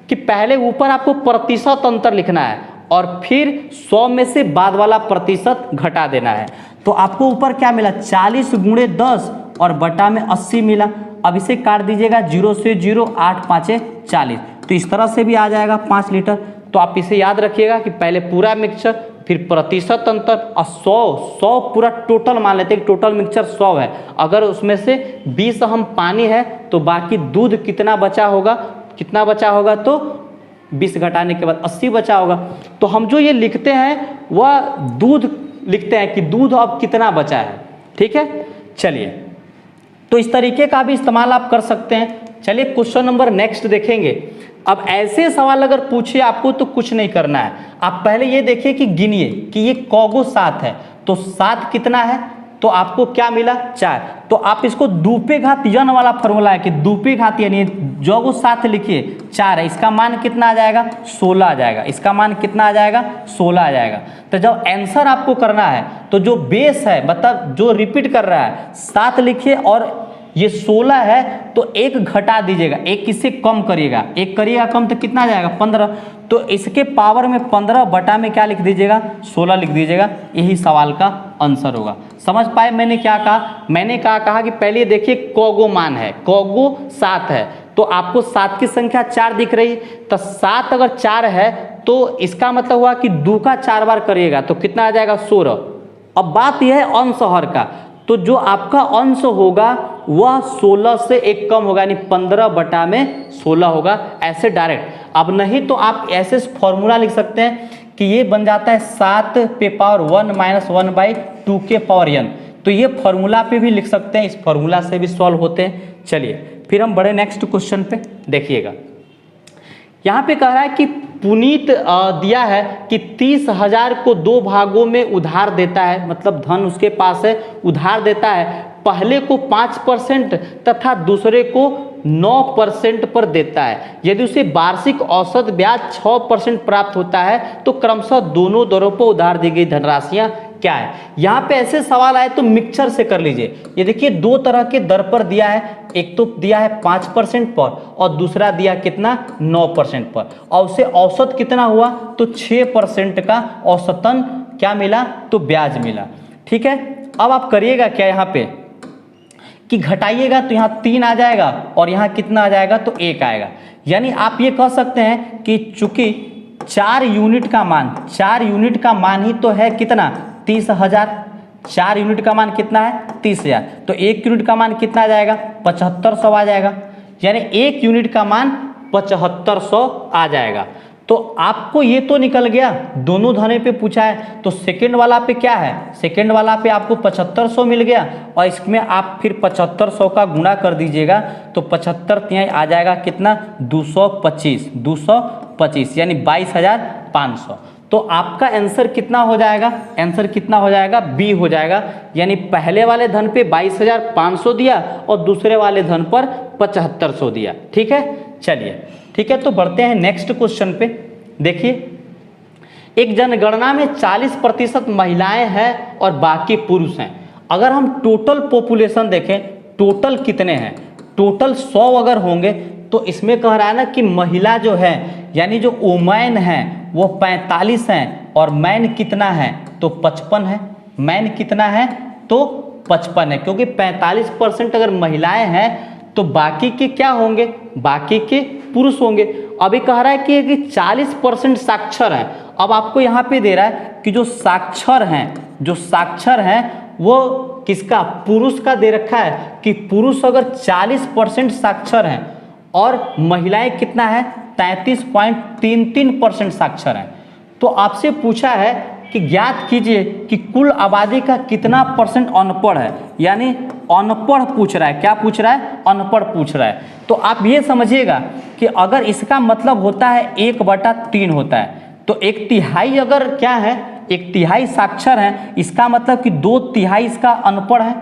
कि पहले ऊपर आपको प्रतिशत अंतर लिखना है और फिर 100 में से बाद वाला प्रतिशत घटा देना है। तो आपको ऊपर क्या मिला, 40 × 10 और बटा में 80 मिला। अब इसे काट दीजिएगा, 0 से 0, 8 5 40, तो इस तरह से भी आ जाएगा 5 लीटर। तो आप इसे याद रखिएगा कि पहले पूरा मिक्सचर, फिर प्रतिशत अंतर, और 100 पूरा टोटल मान लेते हैं कि टोटल मिक्सचर 100 है, अगर उसमें से 20 हम पानी है तो बाकी दूध कितना बचा होगा, कितना बचा होगा, तो 20 घटाने के बाद 80 बचा होगा। तो हम जो ये लिखते हैं वह दूध लिखते हैं कि दूध अब कितना बचा है। ठीक है, चलिए तो इस तरीके का भी इस्तेमाल आप कर सकते हैं। चलिए क्वेश्चन नंबर नेक्स्ट देखेंगे। अब ऐसे सवाल अगर पूछे आपको तो कुछ नहीं करना है, आप पहले ये देखिए कि गिनिए कि ये कौगो 7 है, तो 7 कितना है, तो आपको क्या मिला 4। तो आप इसको दूपे घात यन वाला फॉर्मूला है कि दूपे घात यानी जो 7 लिखिए 4 है, इसका मान कितना आ जाएगा 16 आ जाएगा, इसका मान कितना आ जाएगा 16 आ जाएगा। तो जब आंसर आपको करना है तो जो बेस है मतलब जो रिपीट कर रहा है 7 लिखिए और ये 16 है तो 1 घटा दीजिएगा, 1 किससे कम करिएगा, 1 करिएगा कम तो कितना आ जाएगा 15, तो इसके पावर में 15 बटा में क्या लिख दीजिएगा 16 लिख दीजिएगा। यही सवाल का आंसर होगा। समझ पाए मैंने क्या कहा, मैंने कहा कि पहले देखिए कौगो मान है, कौगो 7 है, तो आपको 7 की संख्या 4 दिख रही, तो 7 अगर 4 है तो इसका मतलब हुआ कि 2 का 4 बार करिएगा तो कितना आ जाएगा 16। अब बात यह है अंश हर का, तो जो आपका अंश होगा वह 16 से 1 कम होगा, यानी 15 बटा में 16 होगा, ऐसे डायरेक्ट। अब नहीं तो आप ऐसे फॉर्मूला लिख सकते हैं कि ये बन जाता है 7 पे पावर 1 - 1/2 के पावर n, तो ये फॉर्मूला पे भी लिख सकते हैं, इस फॉर्मूला से भी सॉल्व होते हैं। चलिए फिर हम बढ़े नेक्स्ट क्वेश्चन पे, देखिएगा यहाँ पे कह रहा है कि पुनीत दिया है कि 30,000 को 2 भागों में उधार देता है, मतलब धन उसके पास है, उधार देता है, पहले को 5% तथा दूसरे को 9% पर देता है। यदि उसे वार्षिक औसत ब्याज 6% प्राप्त होता है तो क्रमशः दोनों दरों पर उधार दी गई धनराशियां क्या है। यहाँ पे ऐसे सवाल आए तो मिक्सचर से कर लीजिए। ये देखिए 2 तरह के दर पर दिया है, एक तो दिया है 5% पर और दूसरा दिया कितना 9% पर, और उसे औसत कितना हुआ तो 6% का औसतन क्या मिला तो ब्याज मिला। ठीक है, अब आप करिएगा क्या यहाँ पे कि घटाइएगा तो यहाँ 3 आ जाएगा और यहाँ कितना आ जाएगा तो 1 आएगा। यानी आप ये कह सकते हैं कि चूंकि 4 यूनिट का मान ही तो है कितना 30,000, 4 यूनिट का मान कितना है 30,000, तो 1 यूनिट का मान कितना आ जाएगा 7500 आ जाएगा, यानी 1 यूनिट का मान 7500 आ जाएगा। तो आपको ये तो निकल गया, दोनों धने पे पूछा है तो सेकंड वाला पे क्या है, सेकंड वाला पे आपको 7500 मिल गया और इसमें आप फिर 7500 का गुणा कर दीजिएगा तो 75 यहाँ आ जाएगा कितना 225 यानी 22,500। तो आपका आंसर कितना हो जाएगा, आंसर कितना हो जाएगा बी हो जाएगा, यानी पहले वाले धन पे 22,500 दिया और दूसरे वाले धन पर 7500 दिया। ठीक है, चलिए ठीक है, तो बढ़ते हैं नेक्स्ट क्वेश्चन पे। देखिए एक जनगणना में 40% महिलाएं हैं और बाकी पुरुष हैं। अगर हम टोटल पॉपुलेशन देखें, टोटल कितने हैं, टोटल 100 अगर होंगे तो इसमें कह रहा है ना कि महिला जो है यानी जो वुमेन है वो 45 हैं और मैन कितना है तो 55 है, मैन कितना है तो 55 है, क्योंकि 45% अगर महिलाएं हैं तो बाकी के क्या होंगे, बाकी के पुरुष होंगे। अभी कह रहा है कि 40% साक्षर हैं। अब आपको यहाँ पे दे रहा है कि जो साक्षर हैं वो किसका, पुरुष का दे रखा है कि पुरुष अगर 40% साक्षर हैं और महिलाएं कितना है 33.33% साक्षर हैं। तो आपसे पूछा है कि ज्ञात कीजिए कि कुल आबादी का कितना % अनपढ़ है, यानी अनपढ़ पूछ रहा है। क्या पूछ रहा है? अनपढ़ पूछ रहा है। तो आप ये समझिएगा कि अगर इसका मतलब होता है 1/3 होता है, तो 1/3 अगर क्या है, 1/3 साक्षर है, इसका मतलब कि 2/3 इसका अनपढ़ है,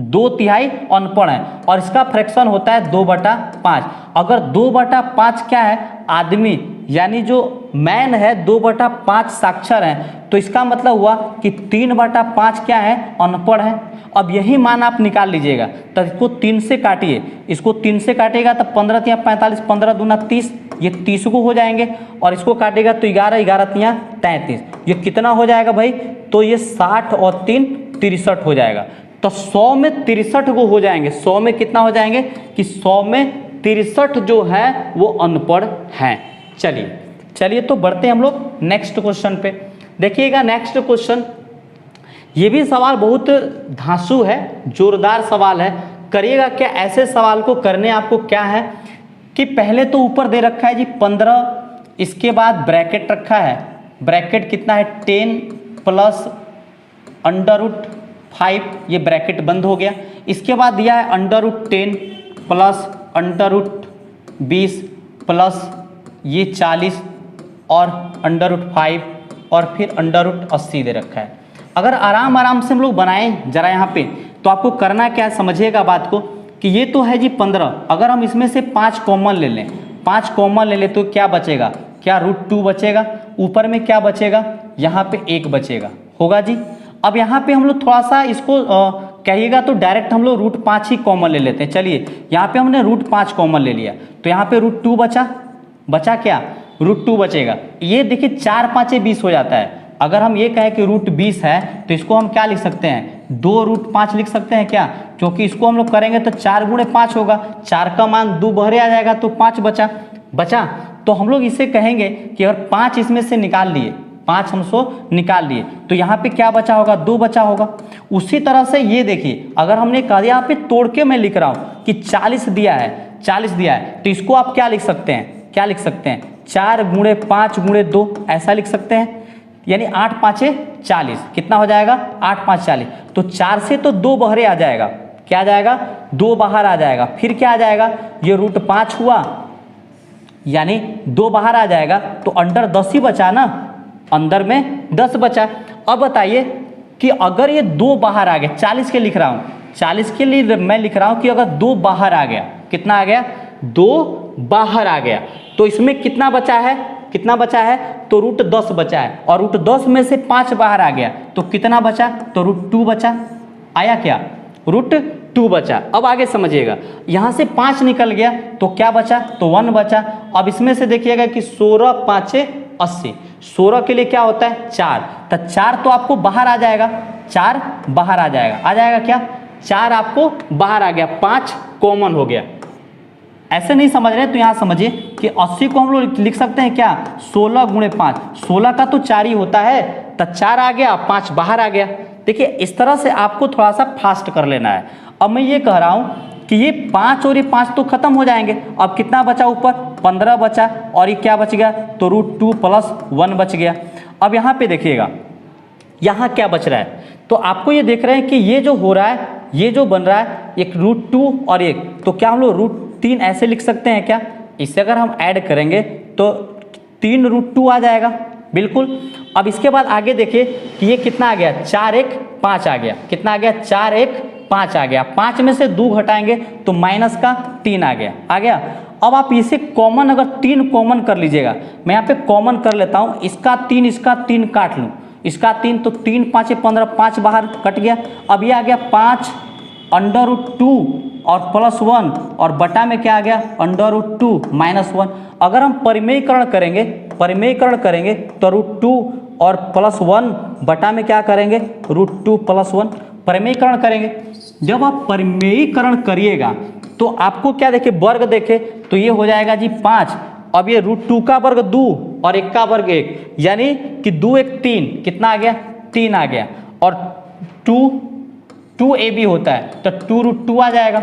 2/3 अनपढ़ है, और इसका फ्रैक्शन होता है 2/5। अगर 2/5 क्या है? आदमी, यानी जो मैन है 2/5 साक्षर है, तो इसका मतलब हुआ कि 3/5 क्या है? अनपढ़ है। अब यही मान आप निकाल लीजिएगा, तो इसको 3 से काटिए, इसको 3 से काटेगा तो 15 × 45, 15 दूना 30, ये 30 को हो जाएंगे, और इसको काटेगा तो 11, 11 × 33, ये कितना हो जाएगा भाई? तो ये 60 और 3 63 हो जाएगा। तो 100 में 63 को हो जाएंगे। 100 में कितना हो जाएंगे कि 100 में 63 जो है वो अनपढ़ हैं। चलिए तो बढ़ते हैं हम लोग नेक्स्ट क्वेश्चन पे। देखिएगा नेक्स्ट क्वेश्चन, ये भी सवाल बहुत धांसू है, जोरदार सवाल है। करिएगा क्या? ऐसे सवाल को करने आपको क्या है कि पहले तो ऊपर दे रखा है जी 15, इसके बाद ब्रैकेट रखा है, ब्रैकेट कितना है? 10 प्लस √5, ये ब्रैकेट बंद हो गया। इसके बाद दिया है √10 प्लस √20 प्लस ये 40 और √5 और फिर √80 दे रखा है। अगर आराम से हम लोग बनाएं जरा यहाँ पे, तो आपको करना क्या है, समझिएगा बात को, कि ये तो है जी 15, अगर हम इसमें से 5 कॉमन ले लें, 5 कॉमन ले लें तो क्या बचेगा? क्या √2 बचेगा, ऊपर में क्या बचेगा? यहाँ पे 1 बचेगा, होगा जी। अब यहाँ पे हम लोग थोड़ा सा इसको कहिएगा तो डायरेक्ट हम लोग √5 ही कॉमन ले लेते हैं। चलिए यहाँ पे हमने √5 कॉमन ले लिया, तो यहाँ पे √2 बचा क्या? √2 बचेगा। ये देखिए 4 5 20 हो जाता है। अगर हम ये कहें कि √20 है, तो इसको हम क्या लिख सकते हैं? 2√5 लिख सकते हैं क्या? क्योंकि इसको हम लोग करेंगे तो 4 × 5 होगा, 4 का मान 2 बहरे आ जाएगा, तो 5 बचा। तो हम लोग इसे कहेंगे कि अगर 5 इसमें से निकाल लिए, 5 हमसे निकाल लिए, तो यहाँ पे क्या बचा होगा? 2 बचा होगा। उसी तरह से ये देखिए, अगर हमने कहा यहाँ पे तोड़ के मैं लिख रहा हूँ कि 40 दिया है, तो इसको आप क्या लिख सकते हैं? 4 × 5 × 2 ऐसा लिख सकते हैं, यानी 8 5 40, कितना हो जाएगा? 8 5 40। तो 4 से तो 2 बहरे आ जाएगा, क्या आ जाएगा? 2 बाहर आ जाएगा, फिर क्या आ जाएगा? ये √5 हुआ, यानी 2 बाहर आ जाएगा, तो अंदर 10 ही बचा ना, अंदर में 10 बचा। अब बताइए कि अगर ये 2 बाहर आ गया, 40 के लिख रहा हूँ, 40 के लिए मैं लिख रहा हूँ कि अगर 2 बाहर आ गया, कितना आ गया? 2 बाहर आ गया, तो इसमें कितना बचा है? तो √10 बचा है, और √10 में से 5 बाहर आ गया, तो कितना बचा? तो √2 बचा। आया क्या? √2 बचा। अब आगे समझिएगा, यहाँ से 5 निकल गया तो क्या बचा? तो 1 बचा। अब इसमें से देखिएगा कि 16 5 80, 16 के लिए क्या होता है? 4, तो 4 तो आपको बाहर आ जाएगा, 4 बाहर आ जाएगा क्या? 4 आपको बाहर आ गया, 5 कॉमन हो गया। ऐसे नहीं समझ रहे तो यहाँ समझिए कि 80 को हम लोग लिख सकते हैं क्या? 16 × 5, 16 का तो 4 ही होता है, तो 4 आ गया, 5 बाहर आ गया। देखिए इस तरह से आपको थोड़ा सा फास्ट कर लेना है। अब मैं ये कह रहा हूँ कि ये 5 और ये 5 तो खत्म हो जाएंगे, अब कितना बचा? ऊपर 15 बचा, और ये क्या बच गया? तो √2 प्लस 1 बच गया। अब यहाँ पे देखिएगा, यहाँ क्या बच रहा है? तो आपको ये देख रहे हैं कि ये जो हो रहा है, ये जो बन रहा है, एक √2 और एक, तो क्या हम लोग √3 ऐसे लिख सकते हैं क्या? इससे अगर हम ऐड करेंगे तो 3 √2 आ जाएगा, बिल्कुल। अब इसके बाद आगे देखिए कि ये कितना आ गया? 4 1 5 आ गया, कितना आ गया? 4 1 5 आ गया। 5 में से 2 घटाएंगे तो -3 आ गया। अब आप इसे कॉमन, अगर 3 कॉमन कर लीजिएगा, मैं यहाँ पे कॉमन कर लेता हूँ, इसका 3 काट लूँ, इसका 3, तो 3 5 15, 5 बाहर कट गया। अब ये आ गया 5 √2 और +1, और बटा में क्या आ गया? √2 -1। अगर हम परिमेयीकरण करेंगे तो √2 और +1 बटा में क्या करेंगे? √2 + 1 परिमेयीकरण करेंगे। जब आप परिमेयीकरण करिएगा तो आपको क्या देखे? वर्ग देखे, तो ये हो जाएगा जी 5। अब ये √2 का वर्ग 2 और 1 का वर्ग 1, यानी कि 2 1 3, कितना आ गया? 3 आ गया। और 2 AB होता है, तो 2 √2 आ जाएगा,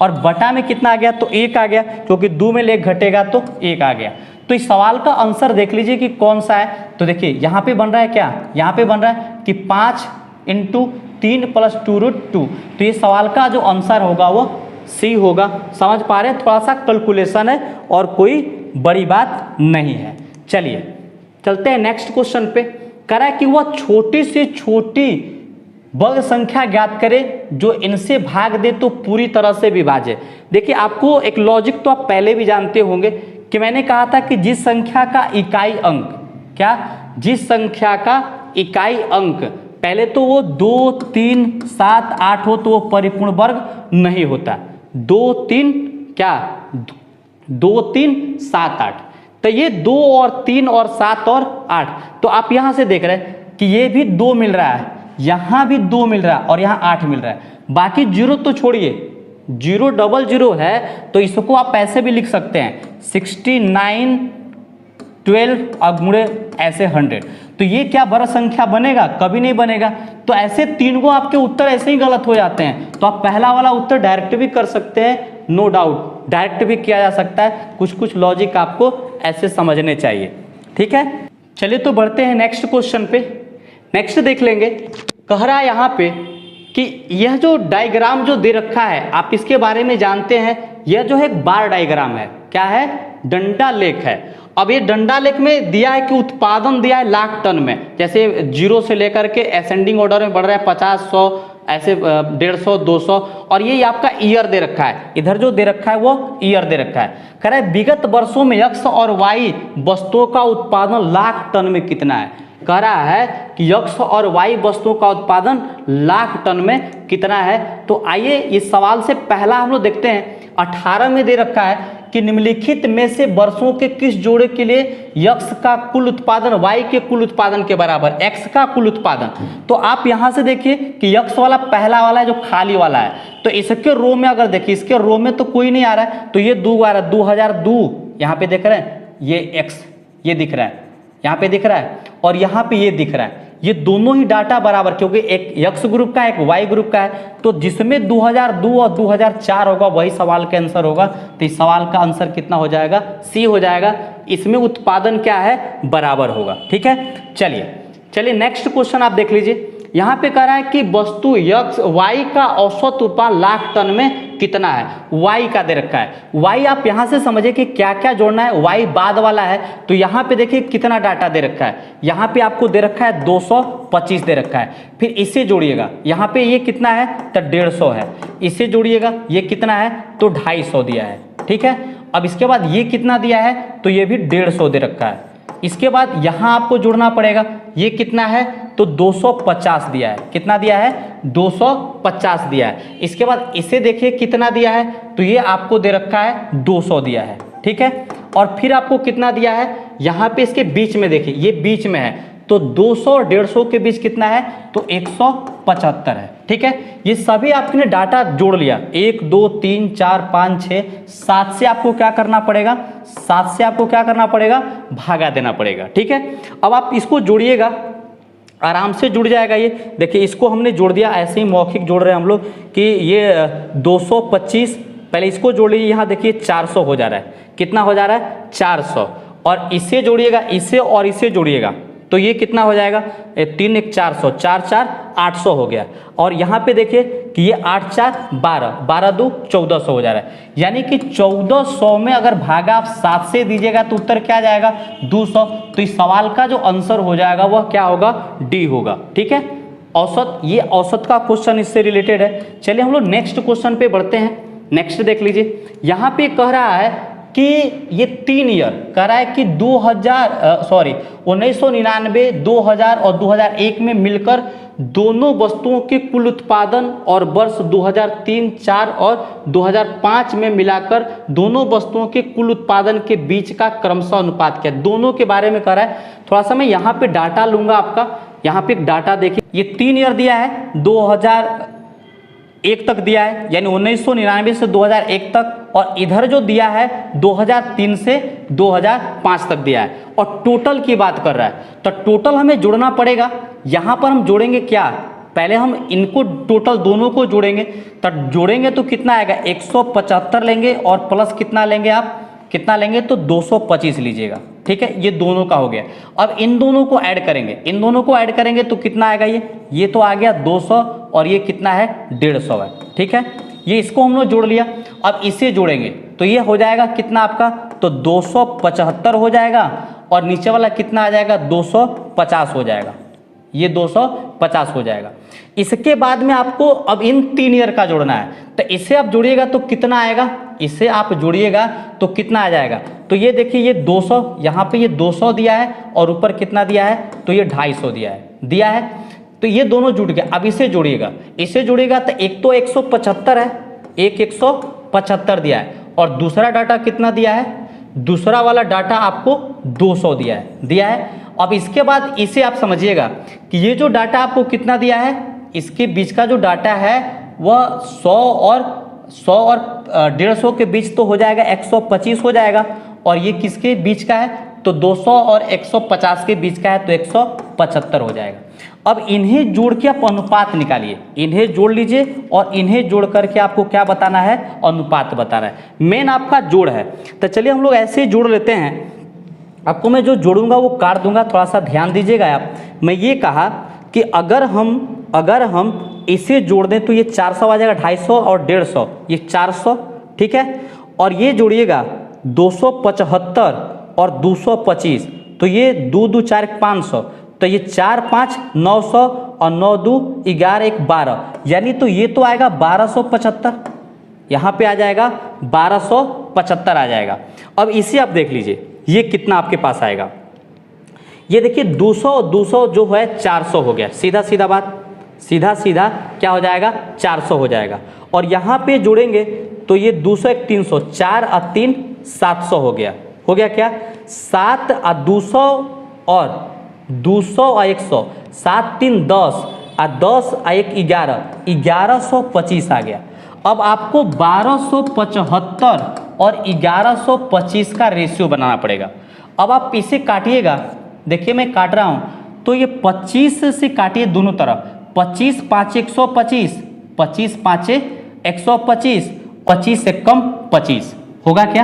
और बटा में कितना आ गया? तो 1 आ गया, क्योंकि 2 में 1 घटेगा तो 1 आ गया। तो इस सवाल का आंसर देख लीजिए कि कौन सा है। तो देखिए यहाँ पे बन रहा है क्या, यहाँ पे बन रहा है कि 5 × 3 + 2√2। तो ये सवाल का जो आंसर होगा वो सी होगा। समझ पा रहे हैं, थोड़ा सा कैलकुलेशन है और कोई बड़ी बात नहीं है। चलिए चलते हैं नेक्स्ट क्वेश्चन पे। कह रहा है कि वह छोटी से छोटी वर्ग संख्या ज्ञात करे जो इनसे भाग दे तो पूरी तरह से विभाज्य। देखिए आपको एक लॉजिक तो आप पहले भी जानते होंगे कि मैंने कहा था कि जिस संख्या का इकाई अंक, क्या, जिस संख्या का इकाई अंक पहले तो वो 2, 3, 7, 8 हो तो वो परिपूर्ण वर्ग नहीं होता। 2, 3 क्या, 2, 3, 7, 8। तो ये 2 और 3 और 7 और 8, तो आप यहां से देख रहे हैं कि ये भी 2 मिल रहा है, यहां भी 2 मिल रहा है और यहां 8 मिल रहा है। बाकी 0 तो छोड़िए, 0 डबल 0 है तो इसको आप ऐसे भी लिख सकते हैं 69, 12 और गुणे ऐसे 100। तो ये क्या बड़ा संख्या बनेगा? कभी नहीं बनेगा। तो ऐसे 3 को आपके उत्तर ऐसे ही गलत हो जाते हैं। तो आप पहला वाला उत्तर डायरेक्ट भी कर सकते हैं, नो डाउट डायरेक्ट भी किया जा सकता है। कुछ कुछ लॉजिक आपको ऐसे समझने चाहिए, ठीक है। चलिए तो बढ़ते हैं नेक्स्ट क्वेश्चन पे। नेक्स्ट देख लेंगे। कह रहा है यहाँ पे कि यह जो डायग्राम जो दे रखा है आप इसके बारे में जानते हैं, यह जो है एक बार डायग्राम है। क्या है? डंडा लेख है। अब ये डंडा लेख में दिया है कि उत्पादन दिया है लाख टन में, जैसे 0 से लेकर के असेंडिंग ऑर्डर में बढ़ रहा है 50, 100 ऐसे 150, 200 और ये आपका ईयर दे रखा है। इधर जो दे रखा है वो ईयर दे रखा है। कह रहा है विगत वर्षों में एक्स और वाई वस्तुओं का उत्पादन लाख टन में कितना है। कह रहा है कि एक्स और वाई वस्तुओं का उत्पादन लाख टन में कितना है। तो आइए इस सवाल से पहला हम लोग देखते हैं। 18 में दे रखा है कि निम्नलिखित में से वर्षों के किस जोड़े के लिए एक्स का कुल उत्पादन वाई के कुल उत्पादन के बराबर, एक्स का कुल उत्पादन। तो आप यहां से देखिए कि एक्स वाला पहला वाला है जो खाली वाला है, तो इसके रो में अगर देखिए, इसके रो में तो कोई नहीं आ रहा है, तो ये 2 आ रहा है, 2002 यहाँ पे देख रहे हैं, ये एक्स ये दिख रहा है, यहाँ पे दिख रहा है और यहाँ पे ये दिख रहा है। ये दोनों ही डाटा बराबर, क्योंकि एक एक्स ग्रुप का एक वाई ग्रुप का है, तो जिसमें 2002 और 2004 होगा वही सवाल का आंसर होगा। तो इस सवाल का आंसर कितना हो जाएगा? सी हो जाएगा। इसमें उत्पादन क्या है? बराबर होगा, ठीक है। चलिए नेक्स्ट क्वेश्चन आप देख लीजिए। यहाँ पे कह रहा है कि वस्तु एक्स वाई का औसत उत्पादन लाख टन में कितना है। वाई का दे रखा है। वाई आप यहाँ से समझिए कि क्या क्या जोड़ना है। वाई बाद वाला है, तो यहाँ पे देखिए कितना डाटा दे रखा है। यहाँ पे आपको दे रखा है 225 दे रखा है। फिर इसे जोड़िएगा, यहाँ पे ये कितना है तो 150 है। इसे जोड़िएगा, ये कितना है तो 250 दिया है, ठीक है। अब इसके बाद ये कितना दिया है तो ये भी 150 दे रखा है। इसके बाद यहाँ आपको जोड़ना पड़ेगा, ये कितना है तो 250 दिया है। कितना दिया है? 250 दिया है। इसके बाद इसे देखिए कितना दिया है, तो ये आपको दे रखा है 200 दिया है, ठीक है। और फिर आपको कितना दिया है, यहाँ पे इसके बीच में देखिए, ये बीच में है, तो 200 और 150 के बीच कितना है तो 175 है, ठीक है। ये सभी आपने डाटा जोड़ लिया, 1 2 3 4 5 6 7 से आपको क्या करना पड़ेगा, 7 से आपको क्या करना पड़ेगा, भागा देना पड़ेगा, ठीक है। अब आप इसको जोड़िएगा, आराम से जुड़ जाएगा। ये देखिए इसको हमने जोड़ दिया, ऐसे ही मौखिक जोड़ रहे हैं हम लोग कि ये 225, पहले इसको जोड़ लीजिए, यहाँ देखिए 400 हो जा रहा है। कितना हो जा रहा है? 400। और इसे जोड़िएगा, इसे और इसे जोड़िएगा, तो ये कितना हो जाएगा 3 1 400, 4 4 800 हो गया। और यहाँ पे देखिए कि ये 8 4 12, 12 2 1400 हो जा रहा है। यानी कि 1400 में अगर भागा आप 7 से दीजिएगा तो उत्तर क्या जाएगा 200। तो इस सवाल का जो आंसर हो जाएगा वह क्या होगा? डी होगा, ठीक है। औसत, ये औसत का क्वेश्चन इससे रिलेटेड है। चलिए हम लोग नेक्स्ट क्वेश्चन पे बढ़ते हैं। नेक्स्ट देख लीजिए, यहाँ पे कह रहा है कि ये 3 ईयर कह रहा है कि 1999, 2000 और 2001 में मिलकर दोनों वस्तुओं के कुल उत्पादन और वर्ष 2003, 4 और 2005 में मिलाकर दोनों वस्तुओं के कुल उत्पादन के बीच का क्रमशः अनुपात क्या है। दोनों के बारे में कह रहा है। थोड़ा सा मैं यहाँ पे डाटा लूंगा आपका, यहाँ पे डाटा देखिए, ये 3 ईयर दिया है, 2001 तक दिया है, यानी 1999 से 2001 तक, और इधर जो दिया है 2003 से 2005 तक दिया है, और टोटल की बात कर रहा है। तो टोटल हमें जोड़ना पड़ेगा। यहाँ पर हम जोड़ेंगे क्या, पहले हम इनको टोटल दोनों को जोड़ेंगे। तो जोड़ेंगे तो कितना आएगा 175 लेंगे और प्लस कितना लेंगे आप कितना लेंगे तो 225 लीजिएगा, ठीक है। ये दोनों का हो गया। अब इन दोनों को ऐड करेंगे, इन दोनों को ऐड करेंगे तो कितना आएगा, ये तो आ गया 200 और ये कितना है 150 है, ठीक है। ये इसको हम लोग जोड़ लिया। अब इसे जोड़ेंगे तो ये हो जाएगा कितना आपका, तो 275 हो जाएगा और नीचे वाला कितना आ जाएगा 250 हो जाएगा, ये 250 हो जाएगा। इसके बाद में आपको अब इन 3 ईयर का जोड़ना है, तो इसे आप जोड़िएगा तो कितना आएगा, इसे आप जोड़िएगा तो कितना आ जाएगा, तो ये देखिए ये 200, यहाँ पे ये 200 दिया है और ऊपर कितना दिया है, तो ये 250 दिया है, तो ये दोनों जुड़ गया। अब इसे जोड़िएगा, इसे जोड़िएगा तो एक तो 175 है, एक 175 दिया है और दूसरा डाटा कितना दिया है, दूसरा वाला डाटा आपको 200 दिया है। अब इसके बाद इसे आप समझिएगा कि ये जो डाटा आपको कितना दिया है, इसके बीच का जो डाटा है वह 100 और 150 के बीच तो हो जाएगा 125 हो जाएगा, और ये किसके बीच का है, तो 200 और 150 के बीच का है तो 175 हो जाएगा। अब इन्हें जोड़ के आप अनुपात निकालिए, इन्हें जोड़ लीजिए और इन्हें जोड़ करके आपको क्या बताना है, अनुपात बताना है। मेन आपका जोड़ है, तो चलिए हम लोग ऐसे ही जोड़ लेते हैं। आपको मैं जो जोड़ूंगा वो काट दूंगा, थोड़ा सा ध्यान दीजिएगा आप। मैं ये कहा कि अगर हम इसे जोड़ दें तो ये 400 आ जाएगा, 250 और 150 ये 400, ठीक है। और ये जोड़िएगा 275 और 225 तो ये 2 2 4 500, तो ये 4 5 900 और 9 2 11 1 12, यानी तो ये तो आएगा 1275, यहाँ पे आ जाएगा 1275 आ जाएगा। अब इसे आप देख लीजिए ये कितना आपके पास आएगा, ये देखिए 200 जो है 400 हो गया, सीधा बात, सीधा क्या हो जाएगा 400 हो जाएगा। और यहाँ पे जोड़ेंगे तो ये 200 1 300, 4 और 3 700 हो गया क्या, 7 और 200 और 200 और 100, 7 3 10 और 10 और 1 11, 1125 आ गया। अब आपको 1275 और 1125 का रेशियो बनाना पड़ेगा। अब आप इसे काटिएगा, देखिए मैं काट रहा हूँ, तो ये 25 से काटिए दोनों तरफ, 25 5 125, 25 5 125, 25 से कम 25 होगा क्या,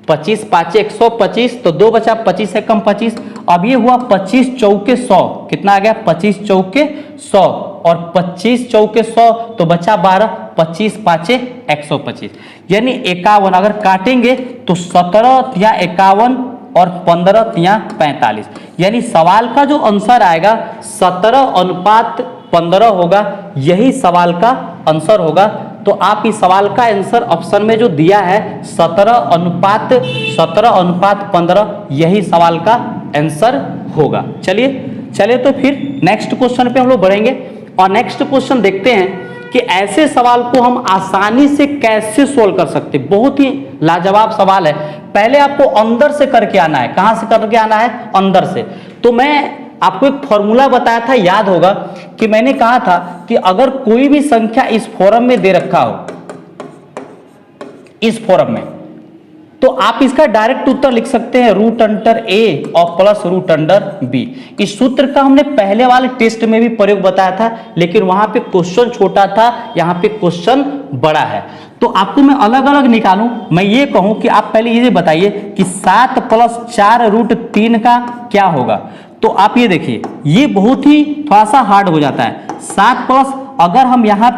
25 5 125, तो 2 बचा, 25 से कम 25। अब ये हुआ 25 चौके 100, कितना आ गया 25 चौके 100 और 25 चौके 100 तो बचा 12, 25 5 125, यानी 51। अगर काटेंगे तो 17 या 51 और 15 या 45, यानी सवाल का जो आंसर आएगा 17:15 होगा, यही सवाल का आंसर होगा। तो आप इस सवाल का आंसर ऑप्शन में जो दिया है 17:15 यही सवाल का आंसर होगा। चलिए तो फिर नेक्स्ट क्वेश्चन पे हम लोग बढ़ेंगे और नेक्स्ट क्वेश्चन देखते हैं कि ऐसे सवाल को हम आसानी से कैसे सोल्व कर सकते हैं। बहुत ही लाजवाब सवाल है। पहले आपको अंदर से करके आना है। कहां से करके आना है, अंदर से। तो मैं आपको एक फॉर्मूला बताया था, याद होगा कि मैंने कहा था कि अगर कोई भी संख्या इस फॉर्म में दे रखा हो, इस फॉर्म में, तो आप इसका डायरेक्ट उत्तर लिख सकते हैं √a और प्लस √b। इस सूत्र का हमने पहले वाले टेस्ट में भी प्रयोग बताया था, लेकिन वहां पे क्वेश्चन छोटा था, यहाँ पे क्वेश्चन बड़ा है। तो आपको मैं अलग अलग निकालूं, मैं ये कहूं कि आप पहले ये बताइए कि 7 + 4 √3 का क्या होगा। तो आप ये देखिए, ये बहुत ही थोड़ा सा हार्ड हो जाता है। 7 प्लस अगर हम यहाँ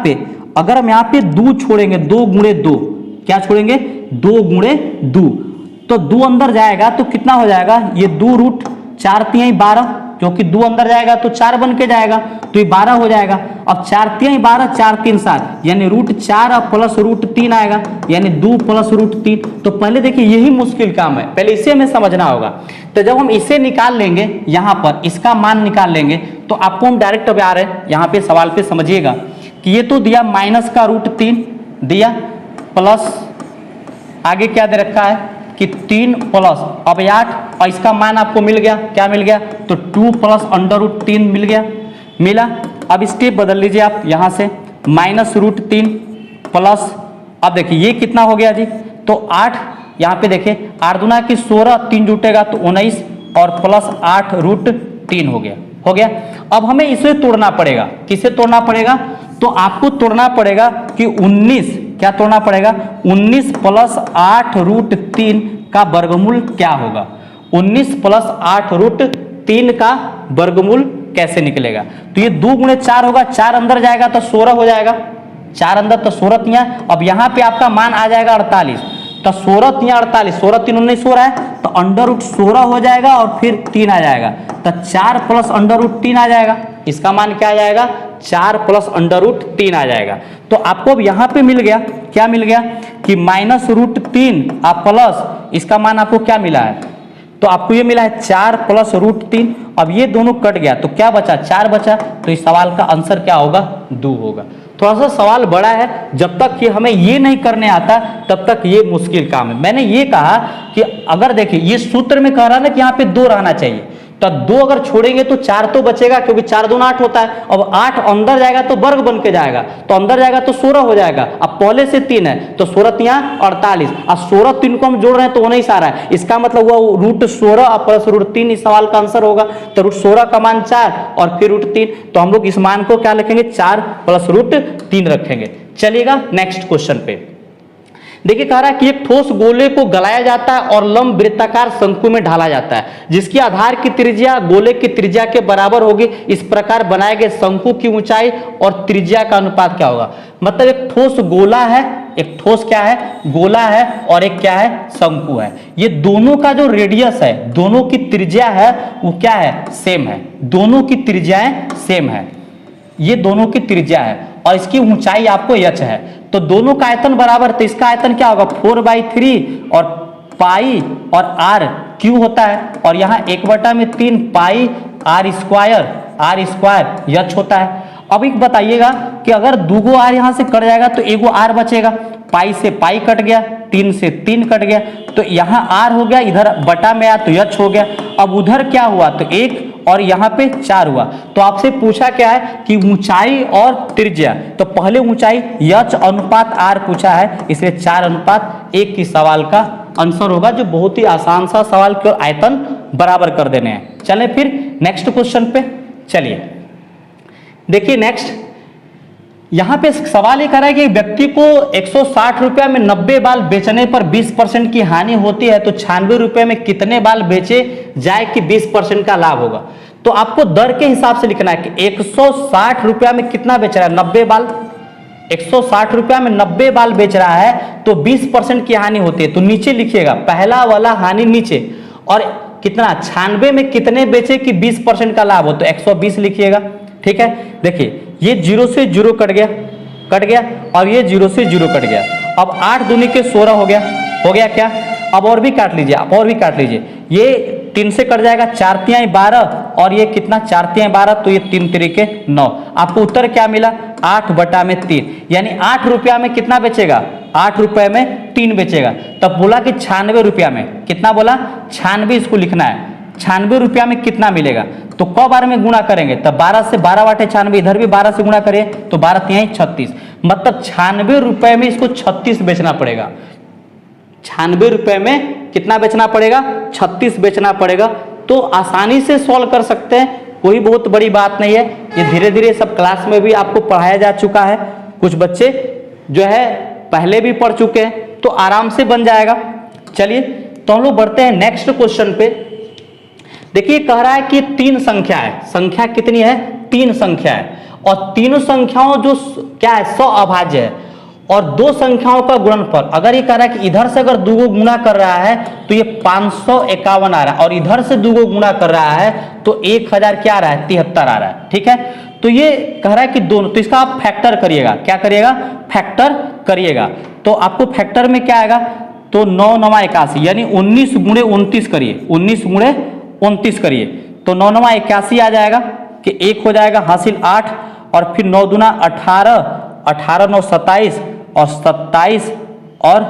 पे 2 छोड़ेंगे, 2 × 2, क्या छोड़ेंगे 2 × 2, तो 2 अंदर जाएगा तो कितना हो जाएगा, ये 2 √4 3 12, क्योंकि 2 अंदर जाएगा तो 4 बन के जाएगा तो ये 12 हो जाएगा। अब 4 3 12, 4 3 7, यानी √4 प्लस √3 आएगा, यानी 2 प्लस √3। तो पहले देखिए यही मुश्किल काम है, पहले इसे हमें समझना होगा। तो जब हम इसे निकाल लेंगे, यहाँ पर इसका मान निकाल लेंगे, तो आपको हम डायरेक्ट अब आ रहे हैं यहाँ पे सवाल पे समझिएगा कि ये तो दिया माइनस का √3 दिया, प्लस आगे क्या दे रखा है कि 3 प्लस अब 8, और इसका मान आपको मिल गया, क्या मिल गया, तो 2 प्लस √3 मिल गया, मिला। अब स्टेप बदल लीजिए आप यहाँ से, माइनस √3 प्लस, अब देखिए ये कितना हो गया जी, तो 8, यहाँ पे देखिए 8 दूना की 16, 3 जुटेगा तो 19 और प्लस 8 √3 हो गया। अब हमें इसे तोड़ना पड़ेगा, किसे तोड़ना पड़ेगा, तो आपको तोड़ना पड़ेगा कि 19, क्या तोड़ना पड़ेगा, 19 प्लस 8 √3 का वर्गमूल क्या होगा। 19 प्लस 8 रूट 3 का वर्गमूल कैसे निकलेगा। तो ये 2 गुणे 4 होगा, 4 अंदर जाएगा तो 16 हो जाएगा, 4 अंदर तो 16 तिया। अब यहाँ पे आपका मान आ जाएगा 48, तो 16 तिया 48, 16 3 19 हो रहा है, तो अंडर रूट 16 हो जाएगा और फिर 3 आ जाएगा, तो 4 प्लस अंडर रूट 3 आ जाएगा। इसका मान क्या आ जाएगा, 4 प्लस अंडर रूट 3 आ जाएगा। तो आपको अब यहाँ पे मिल गया, क्या मिल गया कि माइनस रूट 3 आप प्लस इसका मान आपको क्या मिला है, तो आपको ये मिला है 4 प्लस रूट 3। अब ये दोनों कट गया तो क्या बचा, 4 बचा। तो इस सवाल का आंसर क्या होगा, 2 होगा। थोड़ा सा सवाल बड़ा है, जब तक कि हमें ये नहीं करने आता तब तक ये मुश्किल काम है। मैंने ये कहा कि अगर देखिए ये सूत्र में कह रहा है ना कि यहाँ पे 2 रहना चाहिए, तो 2 अगर छोड़ेंगे तो 4 तो बचेगा, क्योंकि 4 दूना 8 होता है। अब 8 अंदर जाएगा तो वर्ग बन के जाएगा, तो अंदर जाएगा तो 16 हो जाएगा। अब पहले से 3 है तो 16 तिया 48, और 16 3 को हम जोड़ रहे हैं तो 19 आ रहा है। इसका मतलब हुआ रूट 16 प्लस रूट 3 इस सवाल का आंसर होगा। तो रूट 16 का मान 4 और फिर रूट 3, तो हम लोग इस मान को क्या लिखेंगे, 4 प्लस रूट 3 रखेंगे। चलिएगा नेक्स्ट क्वेश्चन पे। देखिए कह रहा है कि एक ठोस गोले को गलाया जाता है और लंब वृत्ताकार शंकु में ढाला जाता है, जिसकी आधार की त्रिज्या गोले की त्रिज्या के बराबर होगी। इस प्रकार बनाए गए शंकु की ऊंचाई और त्रिज्या का अनुपात क्या होगा। मतलब एक ठोस गोला है, एक ठोस क्या है, गोला है, और एक क्या है, शंकु है। ये दोनों का जो रेडियस है, दोनों की त्रिज्या है वो क्या है, सेम है। दोनों की त्रिज्याएं सेम है, ये दोनों की त्रिज्या है और इसकी ऊंचाई आपको h है। तो दोनों का आयतन बराबर, तो इसका आयतन क्या होगा, 4/3 और पाई और r क्यू होता है, और यहाँ 1/3 पाई r स्क्वायर h होता है। अब एक बताइएगा कि अगर 2 r यहाँ से कट जाएगा तो 1 r बचेगा, पाई से पाई कट गया, 3 से 3 कट गया, तो यहाँ r हो गया, इधर बटा में आया तो h हो गया। अब उधर क्या हुआ, तो 1 और यहाँ पे 4 हुआ। तो आपसे पूछा क्या है कि ऊंचाई और त्रिज्या, तो पहले ऊंचाई h अनुपात r पूछा है, इसलिए 4:1 की सवाल का आंसर होगा, जो बहुत ही आसान सा सवाल के आयतन बराबर कर देने हैं। चलें फिर नेक्स्ट क्वेश्चन पे। चलिए देखिए नेक्स्ट, यहां पे सवाल ये कर रहा है कि व्यक्ति को 160 रुपया में 90 बाल बेचने पर 20% की हानि होती है, तो 96 रुपये में कितने बाल बेचे जाए कि 20% का लाभ होगा। तो आपको दर के हिसाब से लिखना है कि 160 रुपया में कितना बेच रहा है, 90 बाल। 160 रुपया में 90 बाल बेच रहा है तो 20% की हानि होती है, तो नीचे लिखिएगा पहला वाला हानि नीचे, और कितना 96 में कितने बेचे कि 20% का लाभ हो, तो 120 लिखिएगा। ठीक है, देखिए ये 0 से 0 कट गया, और ये 0 से 0 कट गया। अब 8 दूनी के 16 हो गया क्या। अब और भी काट लीजिए, आप और भी काट लीजिए, ये 3 से कट जाएगा, 4 तिहाई 12, और ये कितना 4 तिहाई 12, तो ये 3 तिरिके 9। आपको उत्तर क्या मिला, 8/3, यानी 8 रुपया में कितना बेचेगा, 8 रुपये में 3 बेचेगा। तब बोला कि 96 रुपया में कितना बोला, 96 इसको लिखना है। 96 रुपया में कितना मिलेगा, तो क बार में गुणा करेंगे, तब 12 से 12/96, इधर भी 12 से गुणा करें तो 12 तिहाई 36, मतलब 96 रुपये में इसको 36 बेचना पड़ेगा। 96 रुपये में कितना बेचना पड़ेगा, 36 बेचना पड़ेगा। तो आसानी से सॉल्व कर सकते हैं, कोई बहुत बड़ी बात नहीं है। ये धीरे धीरे सब क्लास में भी आपको पढ़ाया जा चुका है, कुछ बच्चे जो है पहले भी पढ़ चुके हैं, तो आराम से बन जाएगा। चलिए तो हम लोग बढ़ते हैं नेक्स्ट क्वेश्चन पे। देखिए कह रहा है कि 3 संख्या है, संख्या कितनी है, 3 संख्या है, और तीनों संख्याओं जो क्या है, 100 अभाज्य है, और 2 संख्याओं का गुणनफल। अगर ये कह रहा है कि इधर से अगर 2 को गुणा कर रहा है तो ये 551 आ रहा है, और इधर से 2 को गुणा कर रहा है तो 1000 क्या आ रहा है, 73 आ रहा है। ठीक है, तो ये कह रहा है कि दोनों, तो इसका आप फैक्टर करिएगा। क्या करिएगा, फैक्टर करिएगा। तो आपको फैक्टर में क्या आएगा, तो 9 9 81, यानी 19 गुणे 29 करिए, 19 गुणे 29 करिए, तो 9 9 81 आ जाएगा कि 1 हो जाएगा हासिल 8, और फिर 9 दूना 18, 18 9 27, और 27 और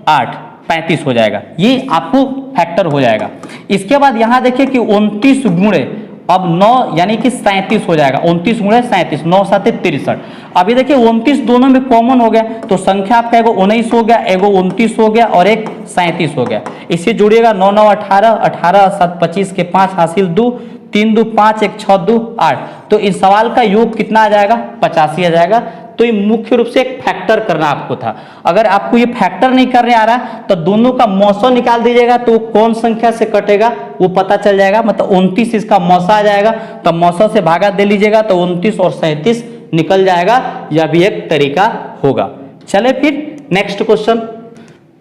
8 35 हो जाएगा। ये आपको फैक्टर हो जाएगा। इसके बाद यहाँ देखिए कि 29 गुणे अब 9 यानी कि 37 हो जाएगा, 29 गुणे 37, 9 7 63। अभी देखिए 29 दोनों में कॉमन हो गया, तो संख्या आपका एगो 19 हो गया, एगो 29 हो गया, और एक 37 हो गया। इसे जोड़िएगा 9 9 18, 18 7 25 के 5 हासिल 2, 3 2 5 1 6 2 8। तो इस सवाल का योग कितना आ जाएगा? 85 आ जाएगा। तो ये मुख्य रूप से एक फैक्टर करना आपको था। अगर आपको ये फैक्टर नहीं करने आ रहा तो दोनों का मौसा निकाल दीजिएगा, तो कौन संख्या से कटेगा वो पता चल जाएगा। मतलब 29 इसका मौसा आ जाएगा, तो मौसा से भागा दे लीजिएगा तो 29 और 37 निकल जाएगा। यह भी एक तरीका होगा। चले फिर नेक्स्ट क्वेश्चन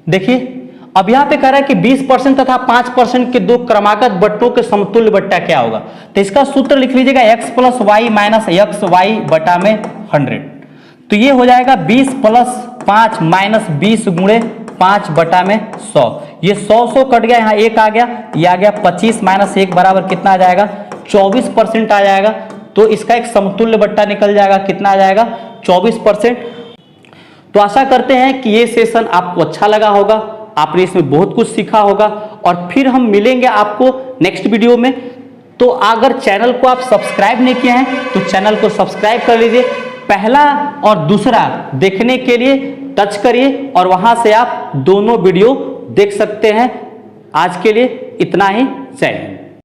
देखिए। अब यहाँ पे कह रहा है कि 20% तथा 5% के दो क्रमागत बट्टों के समतुल्य बट्टा क्या होगा? तो इसका सूत्र लिख लीजिएगा x plus Y minus X Y बटा में 100। तो ये हो जाएगा 20 प्लस 5 माइनस 20 गुणे 5 बटा में 100। ये 100 कट गया, यहाँ 1 आ गया, ये आ गया 25 माइनस 1 बराबर कितना आ जाएगा? 24% आ जाएगा। तो इसका एक समतुल्य बट्टा निकल जाएगा, कितना आ जाएगा? 24%। तो आशा करते हैं कि ये सेशन आपको अच्छा लगा होगा, आपने इसमें बहुत कुछ सीखा होगा। और फिर हम मिलेंगे आपको नेक्स्ट वीडियो में। तो अगर चैनल को आप सब्सक्राइब नहीं किए हैं तो चैनल को सब्सक्राइब कर लीजिए। पहला और दूसरा देखने के लिए टच करिए और वहां से आप दोनों वीडियो देख सकते हैं। आज के लिए इतना ही। जय हिंद।